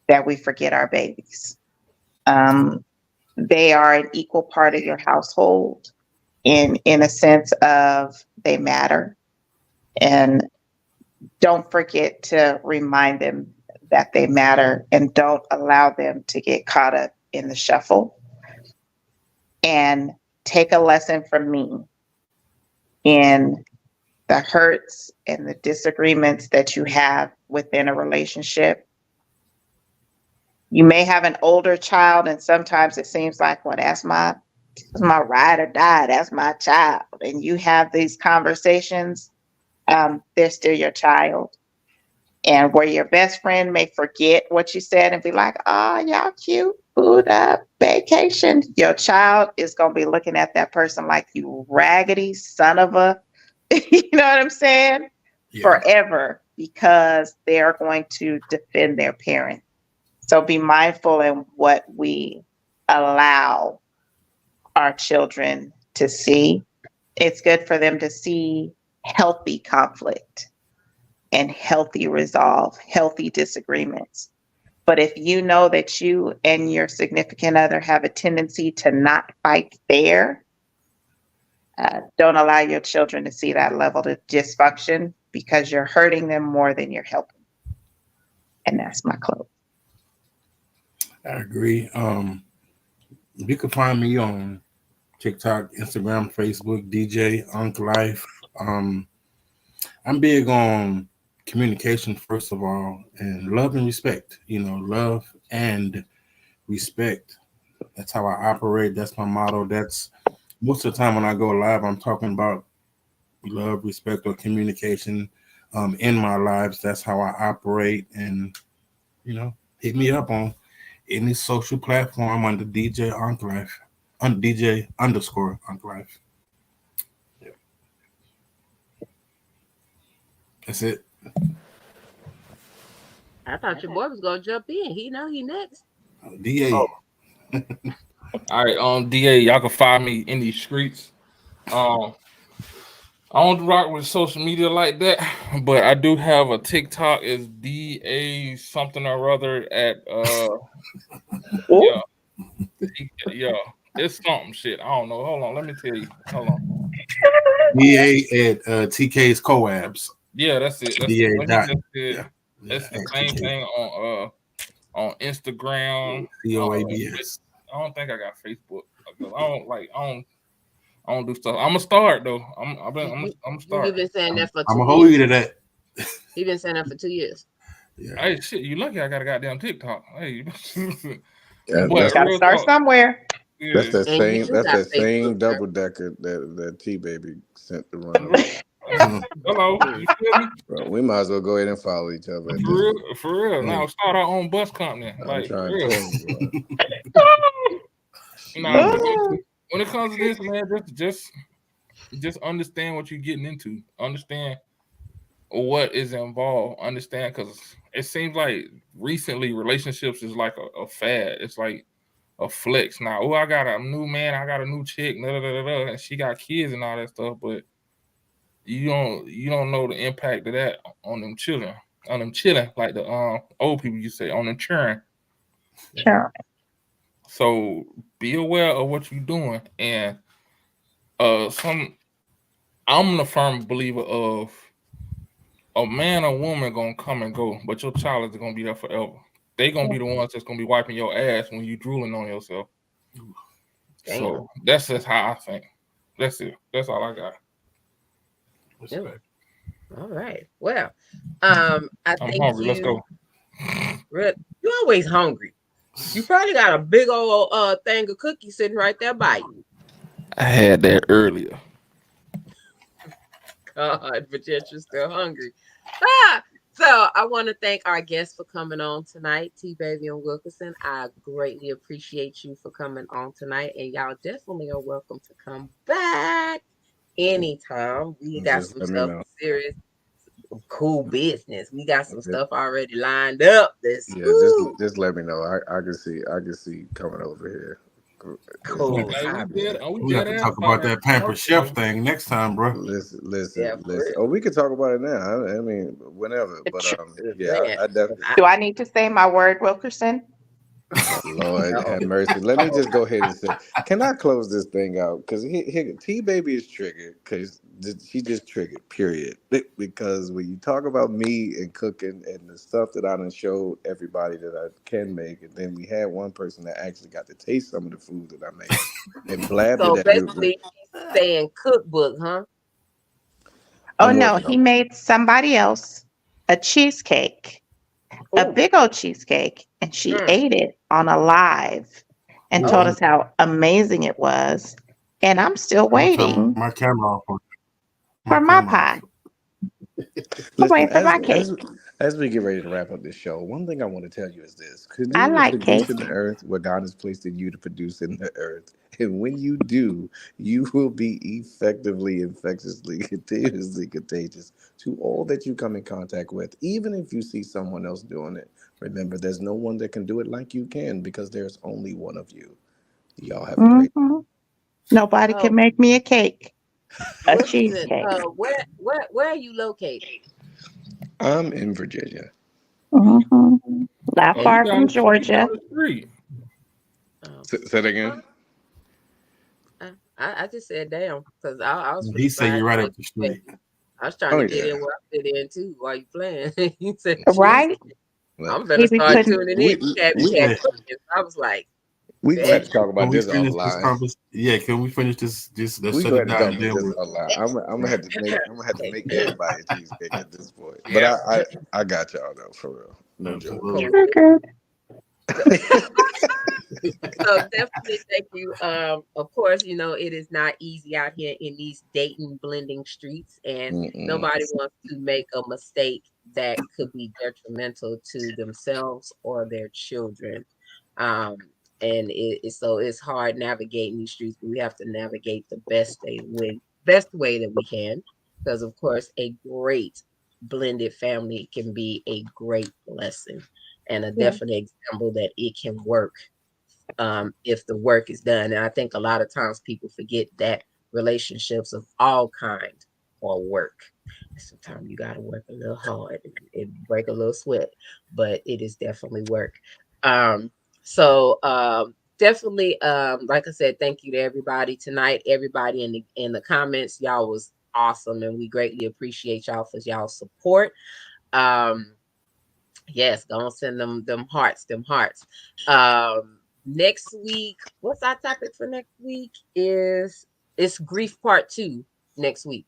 that we forget our babies. They are an equal part of your household in a sense of they matter. And don't forget to remind them that they matter and don't allow them to get caught up in the shuffle. And take a lesson from me in the hurts and the disagreements that you have within a relationship. You may have an older child, and sometimes it seems like, well, that's my ride or die. That's my child. And you have these conversations. They're still your child. And where your best friend may forget what you said and be like, oh, y'all cute, food up, vacation. Your child is going to be looking at that person like, you raggedy son of a, you know what I'm saying? Yeah. Forever, because they are going to defend their parent. So be mindful in what we allow our children to see. It's good for them to see healthy conflict and healthy resolve, healthy disagreements. But if you know that you and your significant other have a tendency to not fight fair, don't allow your children to see that level of dysfunction, because you're hurting them more than you're helping. And that's my close. I agree. You can find me on TikTok, Instagram, Facebook, DJ Unk Life. I'm big on communication, first of all, and love and respect. Love and respect. That's how I operate. That's my motto. That's most of the time when I go live, I'm talking about love, respect, or communication in my lives. That's how I operate. And, hit me up on any social platform under DJ Unk Life, on DJ underscore Unk Life. Yeah. That's it. I thought your boy was gonna jump in. He know he next. DA. All right, DA, y'all can find me in these streets. I don't rock with social media like that, but I do have a TikTok. It's DA something or other at yeah, yeah. It's something shit. I don't know. Hold on, let me tell you. Hold on. DA at TK's Coabs. Yeah, that's it. That's it. DA What he dot. just said. Yeah. It's the At same TK. thing on Instagram. COABS. I don't think I got Facebook. I don't do stuff. I'm gonna start though. I'm gonna start. You've been saying that for I'm 2 gonna hold years. you to that. You've been saying that for 2 years. Yeah. Hey, shit, you lucky I got a goddamn TikTok. Hey, Yeah, but Gotta real start talk, somewhere. yeah, that's that And you same. do That's got that Facebook, same sir. double decker that T baby sent to run. hello, you feel me? Bro, we might as well go ahead and follow each other at For this real, point. for real. Now start our own bus company, I'm like for trying to real. tell you, bro. Nah, but Oh, when it comes to this, man, just understand what you're getting into. Understand what is involved. Understand because it seems like recently relationships is like a fad. It's like a flex now. Oh, I got a new man, I got a new chick, da, da, da, da, da, and she got kids and all that stuff, but you don't know the impact of that on them children. On them children, like the old people you say, on them children. sure. So be aware of what you're doing. And some I'm a firm believer of a man or woman gonna come and go, but your child is gonna be there forever. They gonna be the ones that's gonna be wiping your ass when you drooling on yourself. Damn. So that's just how I think. That's it. That's all I got. Respect. All right. Well, I I'm think hungry. Let's go. you're always hungry. You probably got a big old thing of cookies sitting right there by you. I had that earlier. God, but yet you're still hungry. So I want to thank our guests for coming on tonight, T Baby and Wilkerson. I greatly appreciate you for coming on tonight, and y'all definitely are welcome to come back anytime. We got Just some let me stuff know. serious, cool business. We got some Just, stuff already lined up. This yeah, just let me know. I can see coming over here. cool. Hey, I we We have dead to ass talk about about that Pamper Chef thing next time, bro. yeah, for Listen. real. Oh, we could talk about it now. I mean, whenever. But yeah, Man, I definitely. Do I need to say my word, Wilkerson? Lord no. have mercy. Let me just go ahead and say, can I close this thing out? Because T Baby is triggered because she just triggered. Period. Because when you talk about me and cooking and the stuff that I done showed everybody that I can make, and then we had one person that actually got to taste some of the food that I made and blabbed it So at everybody. basically, she's saying cookbook, huh? Oh I'm no, working he on made somebody else a cheesecake, a Ooh. big old cheesecake, and she Mm. ate it on a live and Ooh, told Oh, us how amazing it was. And I'm still I'm gonna turn waiting my camera off. My for my camera off. pie. I'm Listen, waiting for my cake. as we get ready to wrap up this show, one thing I want to tell you is this: I continue to like produce cake. in the earth what God has placed in you to produce in the earth, and when you do, you will be effectively, infectiously, continuously contagious to all that you come in contact with. Even if you see someone else doing it, remember, there's no one that can do it like you can because there's only one of you. Y'all have a great. Hmm. Nobody oh, can make me a cake, a Wilkerson. cheesecake. Where are you located? I'm in Virginia. Hmm. Not Oh, far from you down Georgia. the street. Oh, Say that again. I just said damn because I was He finna said slide you're right in up with the you. street. I was trying Oh to get yeah. in where I fit in too while you playing. You said cheese. Right? Well, I'm He finna be start putting tuning in. we You we had Yeah. cookies. I was like, we gonna have bet. to talk Can about we this finish this offline. conversation? Yeah, can we finish this? Just let's We shut go it ahead and down talk and about then this we'll. online. I'm gonna have to make everybody a cheesecake at this point. But Yeah. I got y'all though for real. No joke. Absolutely. Cool. sugar. So definitely thank you. Of course, it is not easy out here in these dating blending streets, and Mm-mm. nobody wants to make a mistake that could be detrimental to themselves or their children. Um, and so it's hard navigating these streets, but we have to navigate the best way that we can, because of course a great blended family can be a great blessing and a Yeah. definite example that it can work if the work is done. And I think a lot of times people forget that relationships of all kinds or work. Sometimes you gotta work a little hard and break a little sweat, but it is definitely work. Um, so definitely like I said, thank you to everybody tonight, everybody in the comments. Y'all was awesome and we greatly appreciate y'all for y'all support. Um yes, gonna send them hearts, them hearts. Next week, what's our topic for next week? It's grief part 2 next week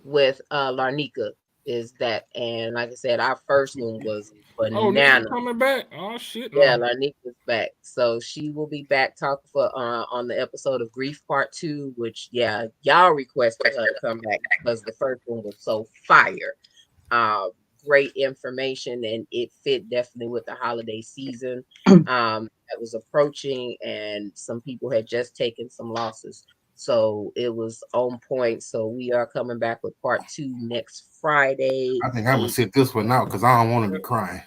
with Larnica is that, and like I said, our first one was Oh, Nika banana. coming back. Oh shit, Yeah, no. Larnica's back. So she will be back talking for on the episode of Grief Part 2, which yeah, y'all requested her to come back because the first one was so fire. Um, great information and it fit definitely with the holiday season that was approaching and some people had just taken some losses. So it was on point. So we are coming back with part 2 next Friday. I think I'm gonna sit this one out because I don't want to be crying.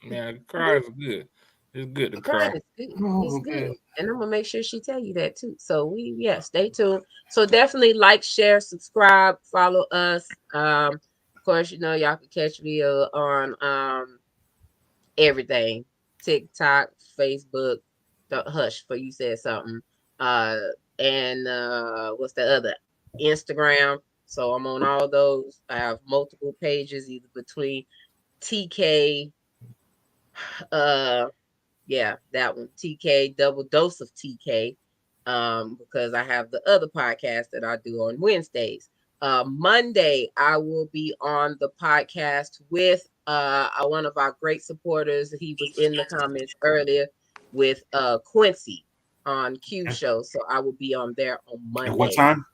Man, cry is good. It's good to cry. Crying is good. Oh, It's good. okay. And I'm gonna make sure she tell you that too. So stay tuned. So definitely like, share, subscribe, follow us. Of course, y'all can catch me on everything. TikTok, Facebook, hush for you said something. Uh and what's the other? Instagram. So I'm on all those. I have multiple pages either between TK uh yeah, that one. TK, double dose of TK. Because I have the other podcast that I do on Wednesdays. Monday, I will be on the podcast with one of our great supporters. He was in the comments earlier with Quincy on Q Show. So I will be on there on At what Monday.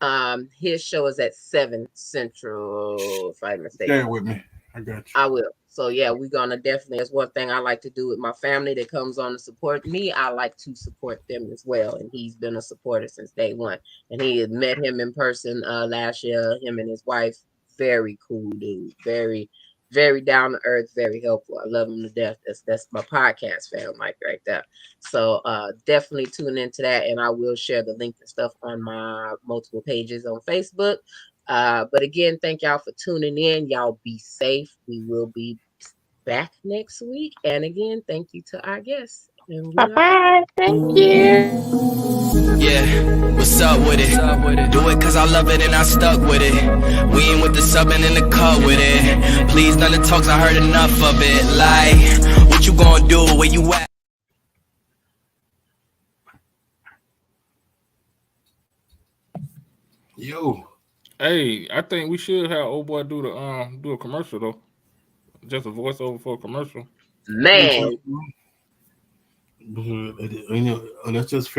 time? His show is at 7 Central, if I'm not mistaken. Share it with me. I got you. I will. So yeah, we're gonna definitely. That's one thing I like to do with my family that comes on to support me. I like to support them as well, and he's been a supporter since day one. And he had met him in person last year. Him and his wife, very cool dude, very, very down to earth, very helpful. I love him to death. That's my podcast fan, Mike, right there. So definitely tune into that, and I will share the link and stuff on my multiple pages on Facebook. But again, thank y'all for tuning in. Y'all be safe. We will be back next week. And again, thank you to our guests. And we Bye are bye. Thank you. Yeah, what's up with it? Do it cause I love it and I stuck with it. We ain't with the subbing in the cut with it. Please, none of the talks, I heard enough of it. Like, what you gonna do? Where you at? Yo. Hey, I think we should have old boy do a commercial though. Just a voiceover for a commercial. man. Let's just